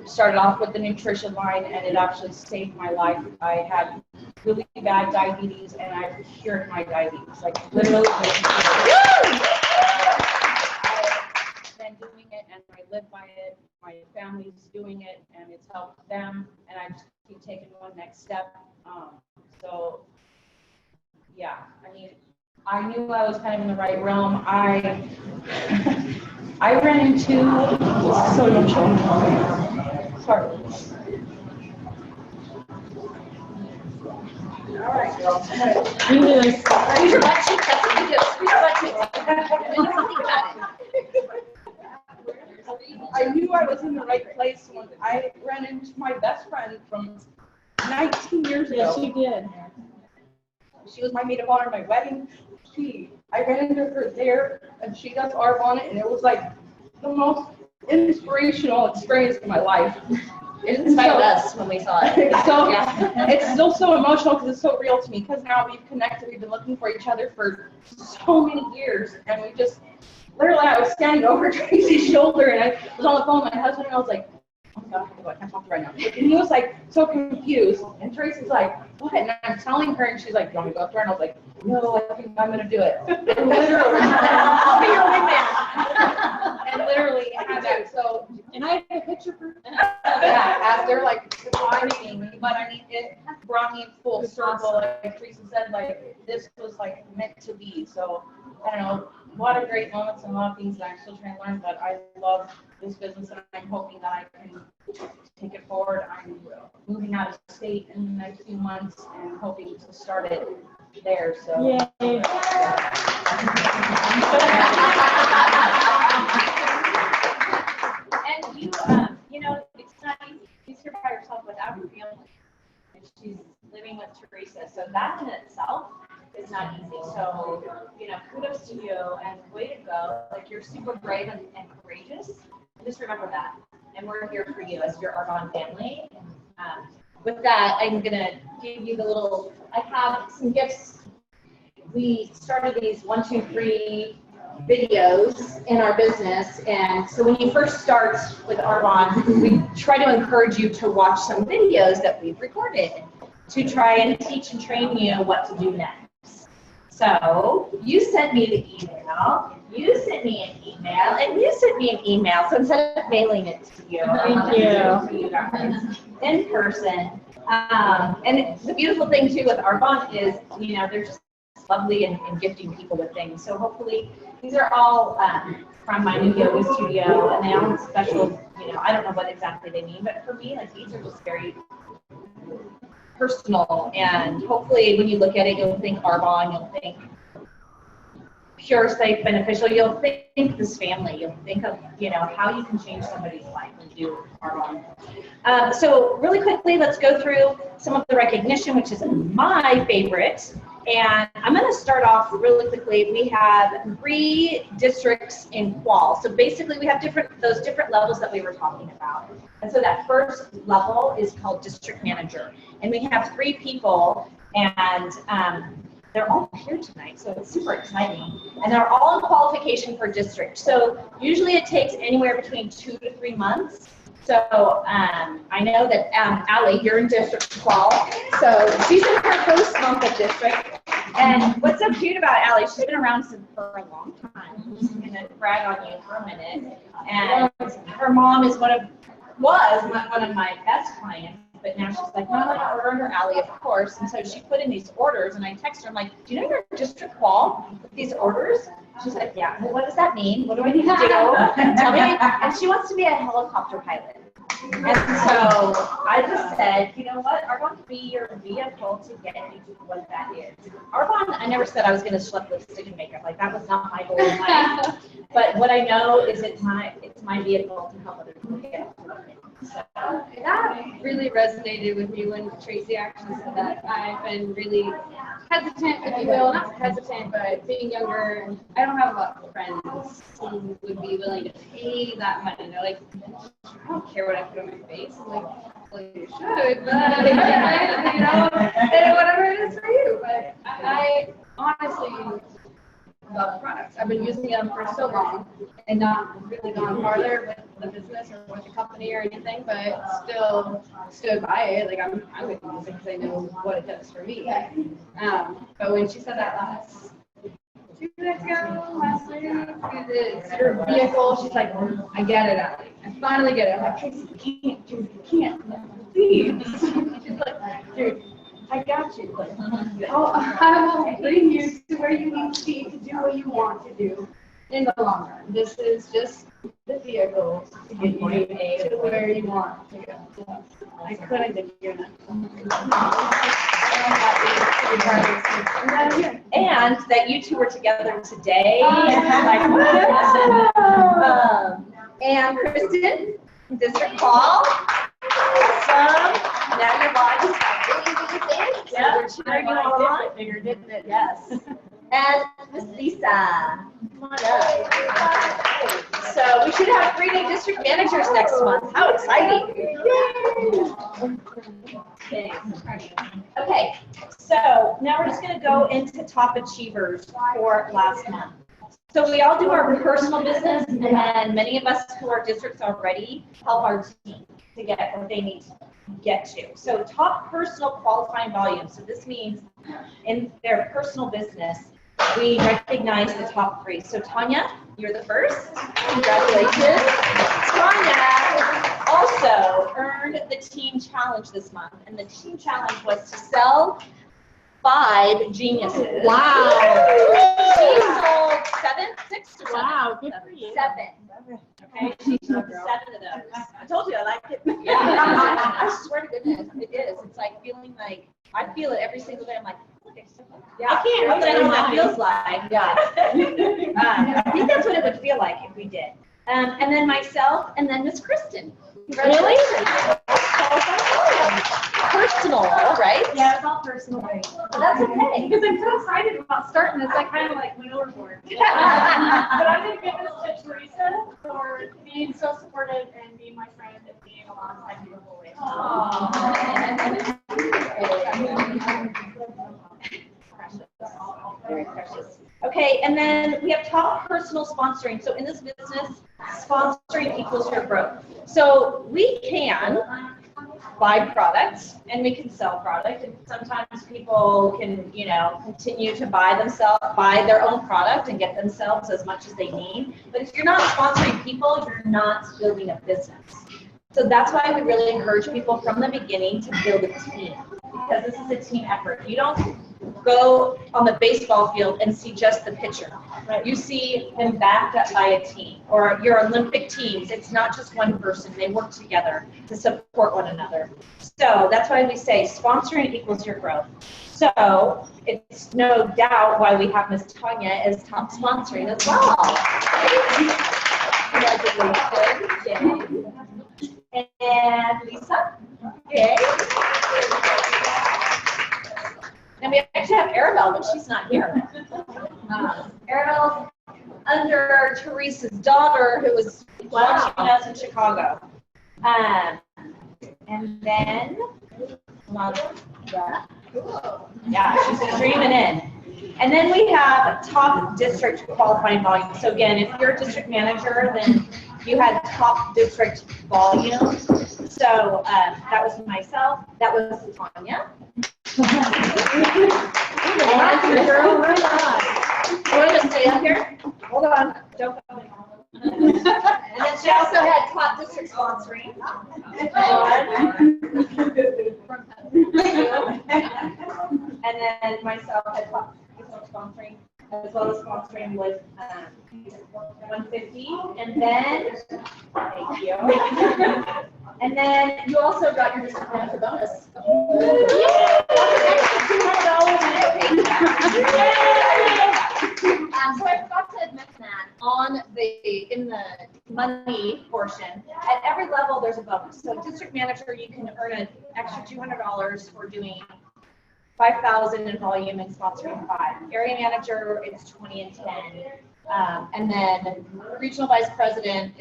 started off with the nutrition line, and it actually saved my life. I had really bad diabetes, and I've cured my diabetes. Like, literally. I've been doing it, and I live by it. My family's doing it, and it's helped them, and I just keep taking one next step. So, yeah, I mean, I knew I was kind of in the right realm. I ran into, so emotional. Sorry. All right, girls. Use your butt cheeks. That's what you do. Use your butt cheeks. I knew I was in the right place when I ran into my best friend from 19 years ago. Yes, you did. She was my maid of honor at my wedding. I ran into her there, and she does Arbonne, and it was like the most inspirational experience of my life. It inspired us when we saw it. So it's still so emotional because it's so real to me. Because now we've connected, we've been looking for each other for so many years, and we just literally, I was standing over Tracy's shoulder, and I was on the phone with my husband, and I was like, oh my God, I can't talk to her right now. And he was like so confused, and Tracy's like, what? And I'm telling her, and she's like, do you want me to go up to her? And I was like, no, I think I'm gonna do it. And literally, I'll be your wingman. And literally, I had that. So, and I had a picture for her. Yeah, as they're like defining but I mean, it brought me full circle, like Teresa said, like, this was like meant to be, so, I don't know, a lot of great moments and a lot of things that I'm still trying to learn, but I love this business, and I'm hoping that I can take it forward. I'm moving out of state in the next few months, and hoping to start it there, so. And you know, it's not easy. She's here by herself without her family. And she's living with Teresa. So that in itself is not easy. So, you know, kudos to you and way to go. Like, you're super brave and courageous. And just remember that. And we're here for you as your Arbonne family. With that, I'm going to give you the little, I have some gifts. We started these 1, 2, 3 videos in our business, and so when you first start with Arbonne, we try to encourage you to watch some videos that we've recorded to try and teach and train you what to do next. So you sent me the email, you sent me an email, and you sent me an email. So instead of mailing it to you, Thank you. to you guys in person. And the beautiful thing too with Arbonne is, you know, they're just lovely and gifting people with things. So hopefully these are all from my new yoga studio, and they all have special, you know, I don't know what exactly they mean, but for me, like, these are just very personal, and hopefully when you look at it, you'll think Arbonne, you'll think pure, safe, beneficial, you'll think this family, you'll think of, you know, how you can change somebody's life when you do Arbonne. So really quickly, let's go through some of the recognition, which is my favorite. And I'm going to start off really quickly. We have 3 districts in Qual. So basically, we have those different levels that we were talking about. And so that first level is called district manager. And we have 3 people, and they're all here tonight, so it's super exciting. And they're all in qualification for district. So usually it takes anywhere between 2 to 3 months. So I know that Allie, you're in district Qual. So she's in her first month of district. And what's so cute about Allie, she's been around for a long time. I'm just going to brag on you for a minute. And her mom is was one of my best clients. But now she's like, no, I order under Allie, of course. And so she put in these orders, and I text her, I'm like, do you know your district Qual with these orders? She's like, yeah. Well, what does that mean? What do I need to do? Tell me. And she wants to be a helicopter pilot. And so I just said, you know what? Arbonne could be your vehicle to get you to what that is. Arbonne, I never said I was going to schlep lipstick and makeup. Like, that was not my goal in life. But what I know is it's my vehicle to help other people get to it. So That really resonated with me when Tracy actually said that. I've been really hesitant, if you will, not hesitant, but being younger, I don't have a lot of friends who would be willing to pay that money. They're like, I don't care what I put on my face. I'm like, well, you should, but you know, and whatever it is for you. But I honestly love products. I've been using them for so long and not really gone farther with the business or with the company or anything, but still stood by it. Like, I'm going to use it because I know what it does for me. But when she said that last week, it's your vehicle, she's like, I get it, Allie. I finally get it. I'm like, Tracy, you can't, please. She's like, dude, I got you. I will bring you to where you need to be to do what you want to do in the long run. This is just the vehicle to get you to where you want to go. So I couldn't give you enough. and that you two were together today. And Kristen, District Qual. Awesome. Now your body's yeah, we're cheering you all on. Bigger, didn't it? Yes. And Miss Lisa, come on up. So we should have 3 new district managers next month. How exciting! Yay. Okay, so now we're just going to go into top achievers for last month. So we all do our personal business, and then many of us who are districts already help our team to get what they need to get to. So top personal qualifying volume. So this means in their personal business, we recognize the top 3. So Tanya, you're the first. Congratulations. Tanya also earned the team challenge this month, and the team challenge was to sell 5 geniuses. Wow. She sold 6 or 7? Wow, good for you. 7. Okay, she sold 7 of those. I told you I like it. Yeah, I swear to goodness, it is. It's like feeling like, I feel it every single day. I'm like, okay, yeah, I can't really know what that feels like. Yeah. I think that's what it would feel like if we did. And then myself, and then Miss Kristen. Congratulations. Personal, right? Yeah, it's all personal. That's okay. Because I'm so excited about starting this, I kind of like went overboard. But I'm going to give this to Teresa for being so supportive and being my friend and being alongside me the whole way. Very precious. Okay, and then we have top personal sponsoring. So in this business, sponsoring equals your growth. So we can buy products and we can sell product, and sometimes people can, you know, continue to buy their own product and get themselves as much as they need. But if you're not sponsoring people, you're not building a business. So that's why we really encourage people from the beginning to build a team, because this is a team effort. You don't go on the baseball field and see just the pitcher. Right. You see them backed up by a team, or your Olympic teams. It's not just one person. They work together to support one another. So that's why we say sponsoring equals your growth. So it's no doubt why we have Miss Tanya as top sponsoring as well. Congratulations. And Lisa. Yay. And we actually have Arabelle, but she's not here. Arabelle's under Teresa's daughter, who was watching us in Chicago. And then, yeah, she's streaming in. And then we have top district qualifying volume. So again, if you're a district manager, then you had top district volume. So that was myself. That was Tanya. You want to stay up here? Hold on. Don't go. And then she also had top district sponsoring. And then myself had top district sponsoring, as well as sponsoring with 150. And then, thank you. And then you also got your district manager bonus. So I forgot to mention that in the money portion, at every level there's a bonus. So district manager, you can earn an extra $200 for doing 5,000 in volume and sponsoring 5. Area manager, it's 20 and 10. And then regional vice president,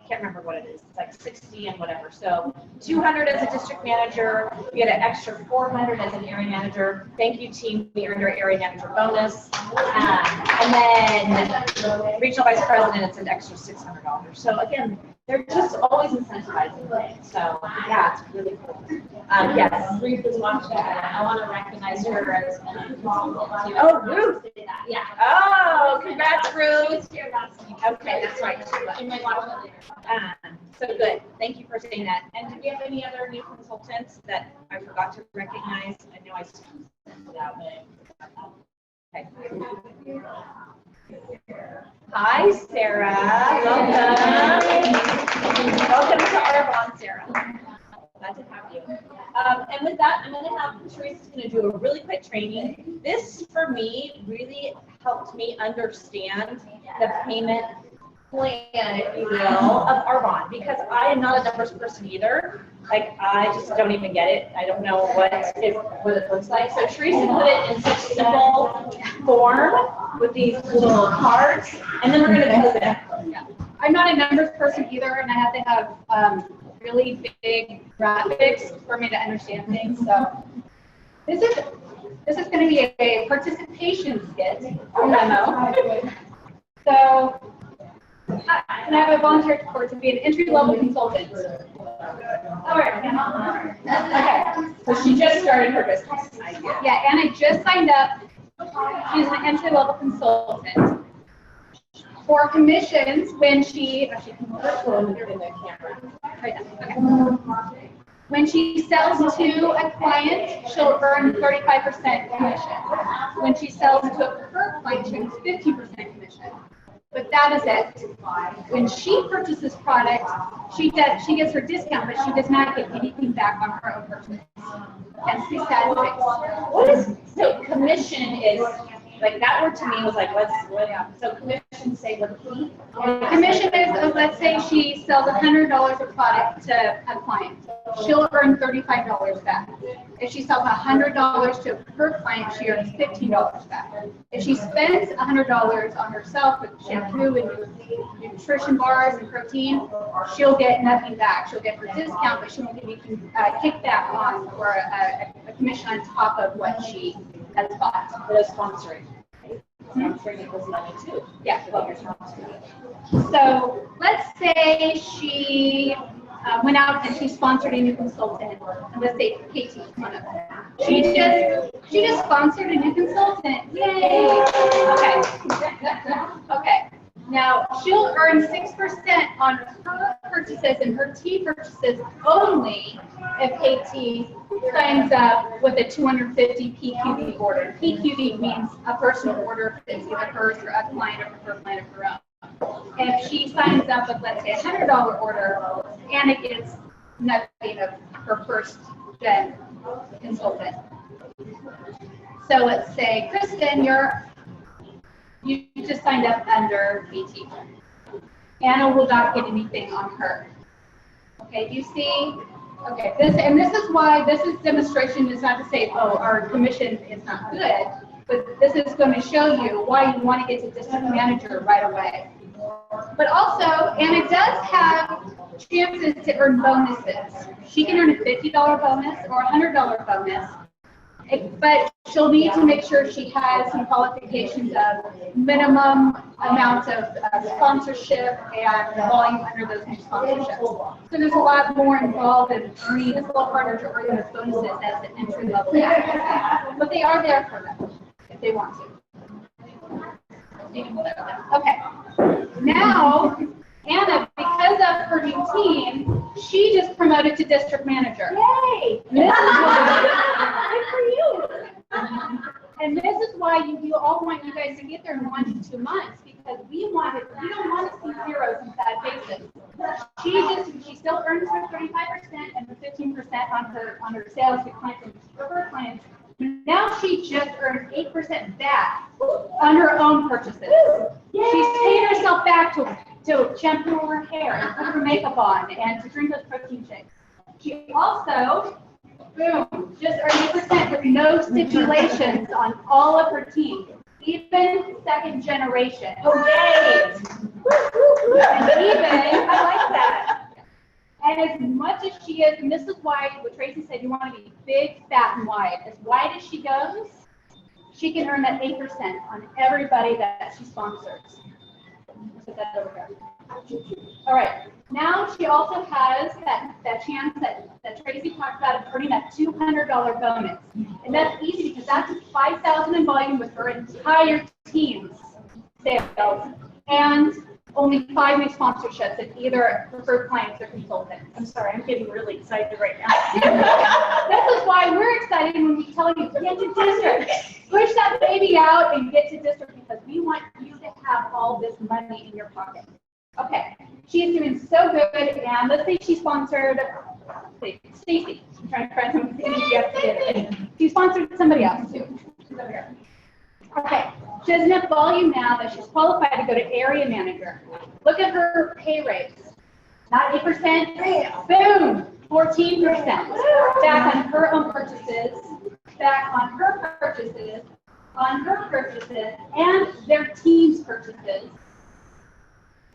I can't remember what it is. It's like 60 and whatever. So 200 as a district manager. You get an extra 400 as an area manager. Thank you, team. We earned our area manager bonus. And then regional vice president, it's an extra $600. So again, they're just always incentivizing things. So yeah, it's really cool. Yes. Ruth is watching. I want to recognize her as Oh, Ruth. Yeah. Oh, congrats, Ruth. Here last week. Okay, that's right. You might watch it later. So good. Thank you for saying that. And do we have any other new consultants that I forgot to recognize? I know I sent it out, but okay. Hi, Sarah. Welcome. Welcome to Arbonne, Sarah. Glad to have you. And with that, I'm going to have Teresa's going to do a really quick training. This, for me, really helped me understand the payment plan, if you will, of Arbonne, because I am not a numbers person either. Like, I just don't even get it. I don't know what it looks like. So Teresa put it in such simple form with these little cards, and then we're going to code it. I'm not a numbers person either, and I have to have really big graphics for me to understand things. So this is going to be a participation skit demo. So and I have a volunteer for to be an entry-level consultant. All right. Okay. So she just started her business. Yeah, and I just signed up. She's an entry-level consultant. for commissions when she, when she sells to a client, she'll earn 35% commission. When she sells to a preferred client, she earns 15% commission. But that is it. When she purchases product, she gets her discount, but she does not get anything back on her own purchase. Hence the sad fix. What is, so commission is, like that word to me was like, so commission say what the fee? Commission is, let's say she sells $100 of product to a client. She'll earn $35 back. If she sells $100 to her client, she earns $15 back. If she spends $100 on herself with shampoo and nutrition bars and protein, she'll get nothing back. She'll get her discount, but she won't get anything kickback on or a commission on top of what she has bought. For sponsoring. Sponsoring equals money too. Yeah. What you're sponsoring. So let's say she went out and she sponsored a new consultant. And let's say Katie, one of them. She just sponsored a new consultant. Yay! Okay. Okay. Now she'll earn 6% on her purchases and her tea purchases only if Katie signs up with a 250 PQV order. PQV means a personal order that's either hers or a client or her client of her own. If she signs up with, let's say, a $100 order, and it gets nothing of her first gen consultant. So let's say, Kristen, you just signed up under BT. Anna will not get anything on her. Okay, do you see? Okay, this is why this demonstration is not to say, oh, our commission is not good, but this is going to show you why you want to get to district manager right away. But also, Anna does have chances to earn bonuses. She can earn a $50 bonus or a $100 bonus, but she'll need to make sure she has some qualifications of minimum amounts of sponsorship and volume under those new sponsorships. So there's a lot more involved in earning. It's a little harder to earn those bonuses as an entry level. But they are there for them if they want to. Okay. Now, Anna, because of her new team, she just promoted to district manager. Yay! Good for you. And this is why you all want you guys to get there in 1 to 2 months, because we don't want to see zeros and sad faces. She still earns her 35% and her 15% on her sales to clients and her clients. Now she just earned 8% back on her own purchases. She's paid herself back to shampoo her hair and put her makeup on and to drink those protein shakes. She also, boom, just earned 8% with no stipulations on all of her team, even second generation. Oh, yay! Even, I like that. And as much as she is, and this is why what Tracy said, you want to be big, fat, and wide. As wide as she goes, she can earn that 8% on everybody that she sponsors. Put that over here. All right. Now she also has that chance that Tracy talked about of earning that $200 bonus. And that's easy because that's $5,000 in volume with her entire team's sales. And only 5 new sponsorships at either preferred clients or consultants. I'm sorry, I'm getting really excited right now. This is why we're excited when we tell you, get to district. Push that baby out and get to district because we want you to have all this money in your pocket. Okay, she's doing so good, and let's say she sponsored Stacy. I'm trying to find something. She sponsored somebody else too. She's over here. Okay, she has enough volume now that she's qualified to go to area manager. Look at her pay rates. Not 8%, boom, 14%. Back on her own purchases, back on her purchases, and their team's purchases,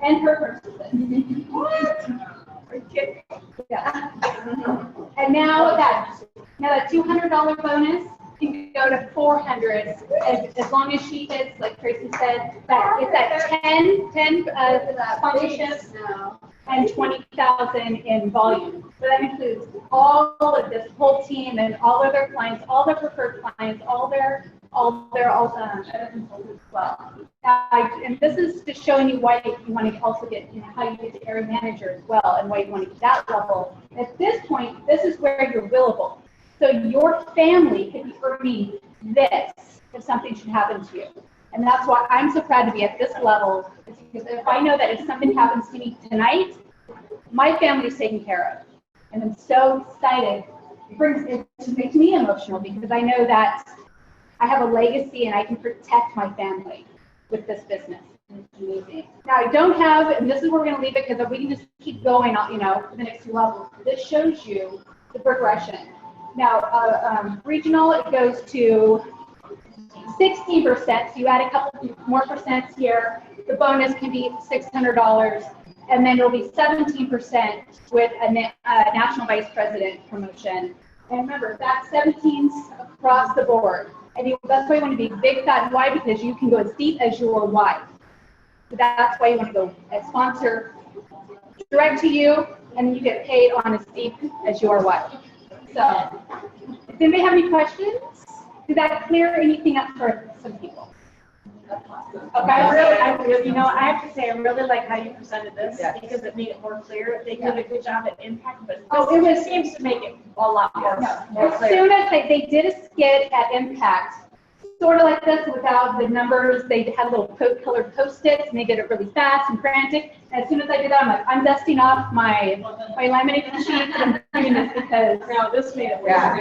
and her purchases. What? Yeah. And now that $200 bonus can go to 400 as long as she hits, like Tracy said, that it's at 10 sponsorships and 20,000 in volume. So that includes all of this whole team and all of their clients, all their preferred clients, all their they're all other consultants as well. And this is just showing you why you want to also get, how you get to area manager as well, and why you want to get that level. At this point, this is where you're willable. So your family could be earning this if something should happen to you. And that's why I'm so proud to be at this level, because if I know that if something happens to me tonight, my family is taken care of. And I'm so excited. It makes me emotional because I know that I have a legacy and I can protect my family with this business. It's amazing. Now I don't have, and this is where we're going to leave it because we can just keep going, for the next 2 levels. This shows you the progression. Now, regional, it goes to 60%. So you add a couple more percents here. The bonus can be $600. And then it'll be 17% with a national vice president promotion. And remember, that's 17s across the board. And that's why you want to be big, fat, and wide, because you can go as deep as your wide. So that's why you want to go as sponsor direct to you, and then you get paid on as deep as your wide. So, does anybody have any questions? Did that clear anything up for some people? Okay, I have to say, I really like how you presented this because it made it more clear. They did a good job at impact, but it seems to make it a lot more As clear. soon as they did a skit at Impact, sort of like this without the numbers, they had little colored Post-its and they did it really fast and frantic. And as soon as I did that, I'm like, I'm dusting off my laminated sheets and I'm doing this because This made it Yeah.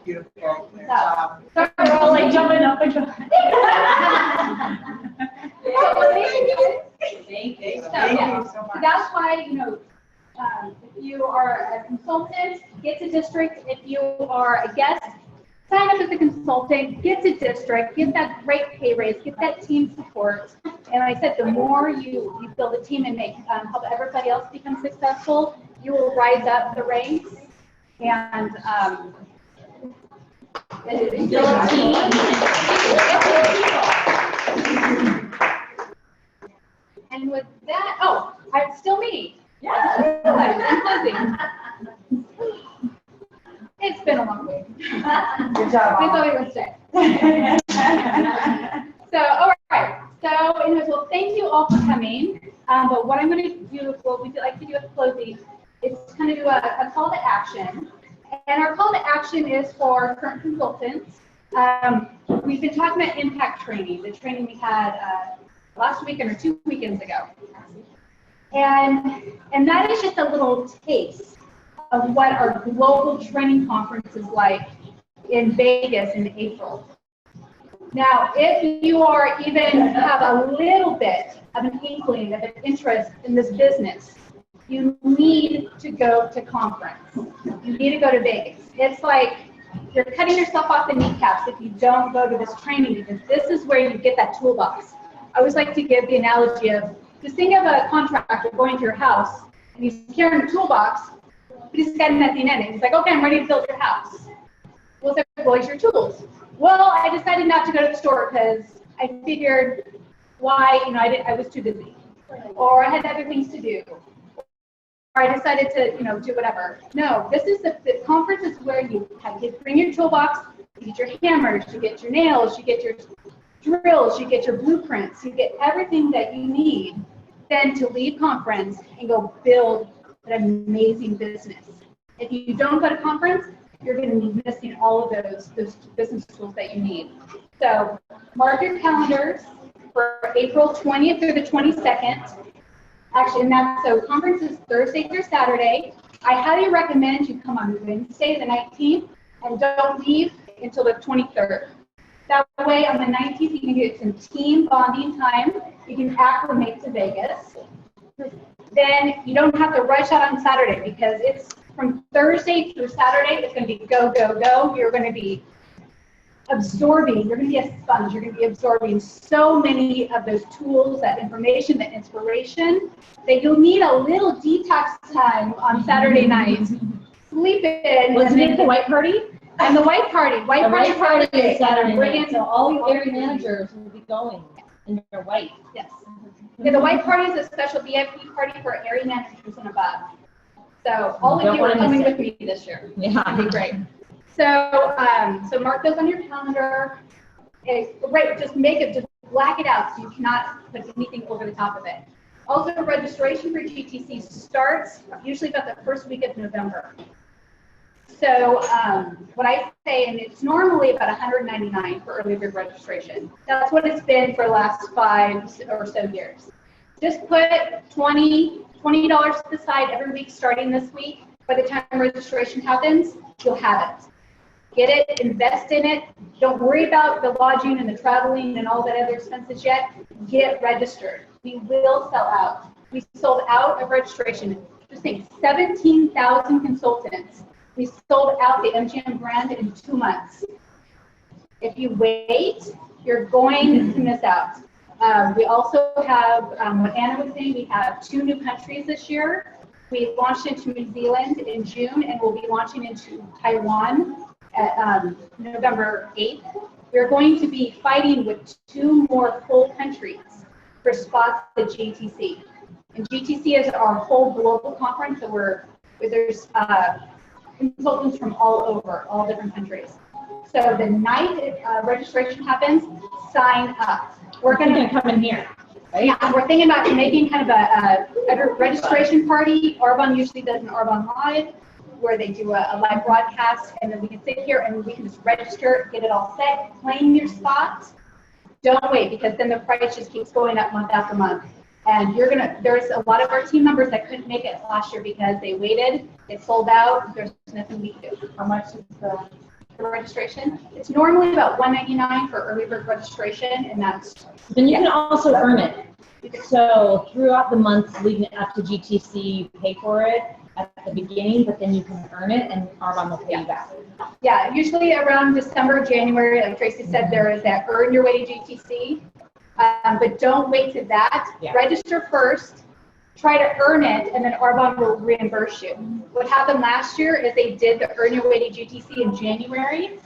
Beautiful. so we're all like jumping up and jumping. Thank you so So much. that's why, if you are a consultant, get to district. If you are a guest, sign up as a consultant, get to district, get that great pay raise, get that team support. And like I said, the more you build a team and make help everybody else become successful, you will rise up the ranks and build a team. And with that, it's still me. Yeah. I'm closing. It's been a long week. Good job. That's all we would say. So, all right. So, anyways, well, thank you all for coming. But what I'm going to do, what we like to do at closing, is kind of do a call to action. And our call to action is for current consultants. We've been talking about impact training, the training we had last weekend or 2 weekends ago. And that is just a little taste of what our global training conference is like in Vegas in April. Now, if you are even have a little bit of an inkling of an interest in this business, you need to go to conference. You need to go to Vegas. It's like you're cutting yourself off the kneecaps if you don't go to this training, because this is where you get that toolbox. I always like to give the analogy of, just think of a contractor going to your house and he's carrying a toolbox, but he's got nothing in it. He's like, okay, I'm ready to build your house. Well, it's like, well, here's your tools. Well, I decided not to go to the store because I figured why, I was too busy, or I had other things to do, or I decided to, do whatever. No, this is the conference is where you bring your toolbox, you get your hammers, you get your nails, you get your drills, you get your blueprints, you get everything that you need then to leave conference and go build an amazing business. If you don't go to conference, you're going to be missing all of those business tools that you need. So mark your calendars for April 20th through the 22nd. Actually, so conference is Thursday through Saturday. I highly recommend you come on Wednesday the 19th and don't leave until the 23rd. That way, on the 19th, you can get some team bonding time. You can acclimate to Vegas. Then you don't have to rush out on Saturday because it's from Thursday through Saturday. It's going to be go, go, go. You're going to be absorbing. You're going to be a sponge. You're going to be absorbing so many of those tools, that information, that inspiration, that you'll need a little detox time on Saturday night. Sleep in. Wasn't it the white party? And the white party. The white party is Saturday We're night, in- so all the area managers will be going, and they're white. Yes. Yeah, the white party is a special VIP party for area managers and above. So all of you are coming with me this year. Yeah. That'd be great. So, so mark those on your calendar. Right, just black it out so you cannot put anything over the top of it. Also, registration for GTC starts usually about the first week of November. So what I say, and it's normally about $199 for early bird registration. That's what it's been for the last 5 or so years. Just put $20 to the side every week starting this week. By the time registration happens, you'll have it. Get it, invest in it. Don't worry about the lodging and the traveling and all that other expenses yet. Get registered. We will sell out. We sold out of registration. Just think, 17,000 consultants. We sold out the MGM brand in 2 months. If you wait, you're going to miss out. We also have, what Anna was saying, we have 2 new countries this year. We launched into New Zealand in June, and we'll be launching into Taiwan at November 8th. We're going to be fighting with 2 more full countries for spots at GTC. And GTC is our whole global conference, so there's consultants from all over, all different countries. So the night registration happens, sign up. We're going to come in here. Right? Yeah, we're thinking about making kind of a registration party. Arbonne usually does an Arbonne Live, where they do a live broadcast, and then we can sit here and we can just register, get it all set, claim your spot. Don't wait, because then the price just keeps going up month after month. And there's a lot of our team members that couldn't make it last year because they waited, it sold out, there's nothing we can do. How much is the registration? It's normally about $199 for early bird registration, and that's... Then you can also earn it. So throughout the months leading up to GTC, you pay for it at the beginning, but then you can earn it and Arbonne will pay you back. Yeah, usually around December, January, like Tracy said, there is that earn your way to GTC. But don't wait to that. Yeah. Register first, try to earn it, and then Arbonne will reimburse you. What happened last year is they did the Earn Your Way to GTC in January.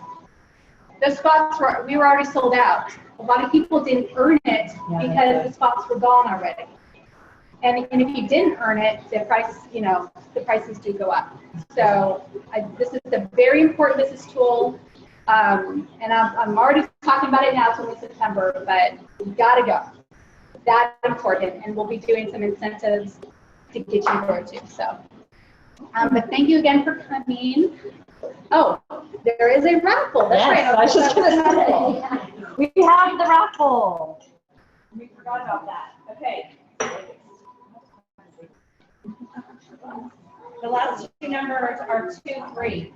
The spots we were already sold out. A lot of people didn't earn it because the spots were gone already. And if you didn't earn it, the prices do go up. So this is a very important business tool. And I'm already talking about it now, it's only September, but you gotta go. That important, and we'll be doing some incentives to get you there too. So, but thank you again for coming. Oh, there is a raffle. That's right. I was just gonna say. We have the raffle. We forgot about that. Okay. The last 2 numbers are 2, 3.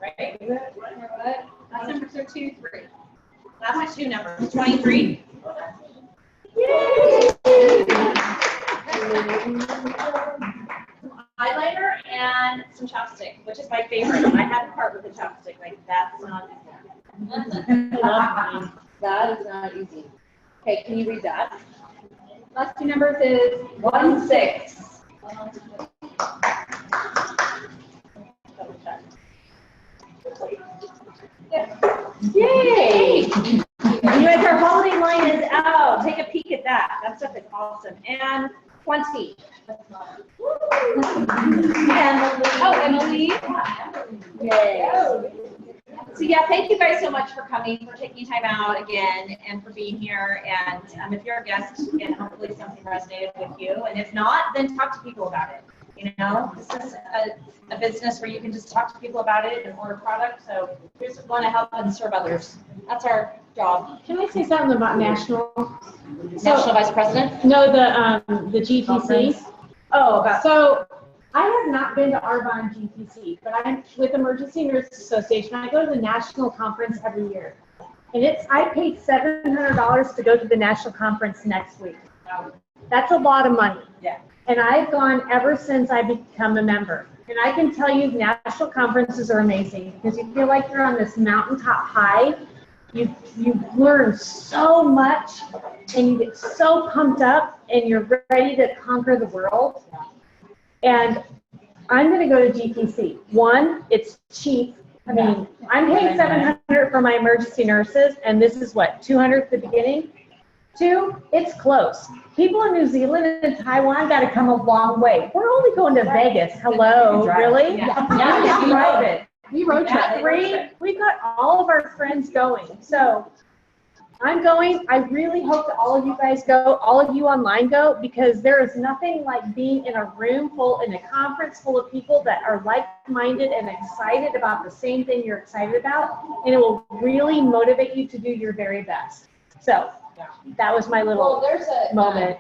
Right? Last numbers are 2, 3. Last 2 numbers, 23. Yay! Highlighter and some chapstick, which is my favorite. I had a part with the chapstick. Like, that's not That is not easy. Okay, can you read that? Last 2 numbers is 1, 6. Yay! You guys, our holiday line is out. Take a peek at that. That stuff is awesome. And 20. Emily. Yay. So yeah, thank you guys so much for coming, for taking time out again, and for being here. And if you're a guest, again, hopefully something resonated with you. And if not, then talk to people about it. You know, this is a business where you can just talk to people about it and order product. So we just want to help and serve others. That's our job. Can I say something about national? National Vice President? No, the GTC. Conference. Oh, so I have not been to Arbonne GTC, but I'm with Emergency Nurses Association. I go to the national conference every year. And I paid $700 to go to the national conference next week. That's a lot of money. Yeah. And I've gone ever since I become a member. And I can tell you national conferences are amazing because you feel like you're on this mountaintop high. You learn so much and you get so pumped up and you're ready to conquer the world. And I'm going to go to GTC. 1, it's cheap. I mean, I'm paying $700 for my emergency nurses, and this is what, $200 at the beginning? 2, it's close. People in New Zealand and Taiwan got to come a long way. We're only going to Vegas. Hello, really? Yeah. Drive it. We road trip. We've got all of our friends going. So I'm going. I really hope that all of you guys go, all of you online go, because there is nothing like being in a room full, in a conference full of people that are like-minded and excited about the same thing you're excited about, and it will really motivate you to do your very best. So that was my little There's a moment.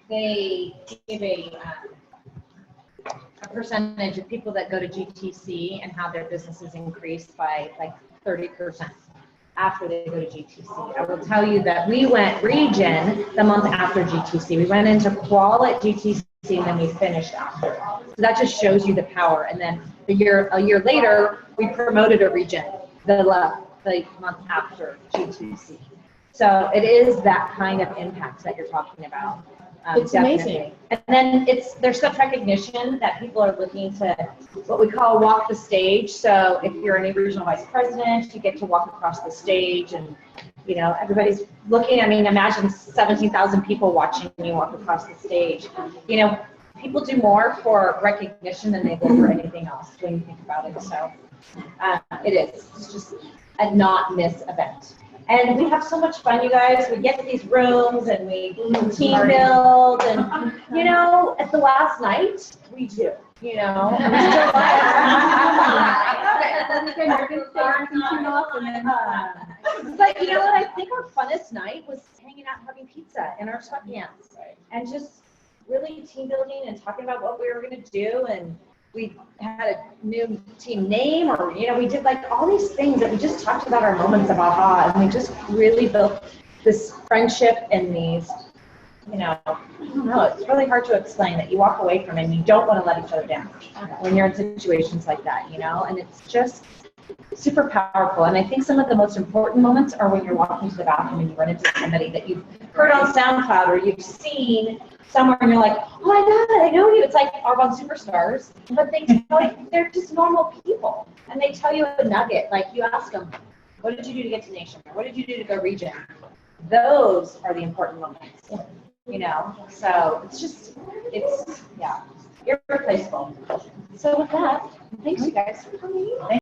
They give a percentage of people that go to GTC and how their businesses increased by like 30% after they go to GTC. I will tell you that we went region the month after GTC. We went into qual at GTC and then we finished after. So that just shows you the power. And then a year later, we promoted a region the month after GTC. So it is that kind of impact that you're talking about. It's Definitely. amazing. And then there's such recognition that people are looking to what we call walk the stage. So if you're a new regional vice president, you get to walk across the stage and, you know, everybody's looking. I mean, imagine 17,000 people watching you walk across the stage. You know, people do more for recognition than they will for anything else when you think about it. So it is. It's just a not miss event. And we have so much fun, you guys. We get to these rooms and we team build, and you know, at the last night we do. You know, we still but you know what? I think our funnest night was hanging out and having pizza in our sweatpants, and just really team building and talking about what we were going to do. And we had a new team name, or, you know, we did like all these things that we just talked about our moments of aha, and we just really built this friendship and these, you know, I don't know, it's really hard to explain that you walk away from it and you don't want to let each other down when you're in situations like that, you know, and it's just super powerful. And I think some of the most important moments are when you're walking to the bathroom and you run into somebody that you've heard on SoundCloud or you've seen somewhere and you're like, oh my God, I know you. It's like Arbonne superstars, but they're just normal people. And they tell you a nugget, like you ask them, what did you do to get to nation? Or what did you do to go region? Those are the important moments, you know? So it's irreplaceable. So with that, thanks you guys for coming.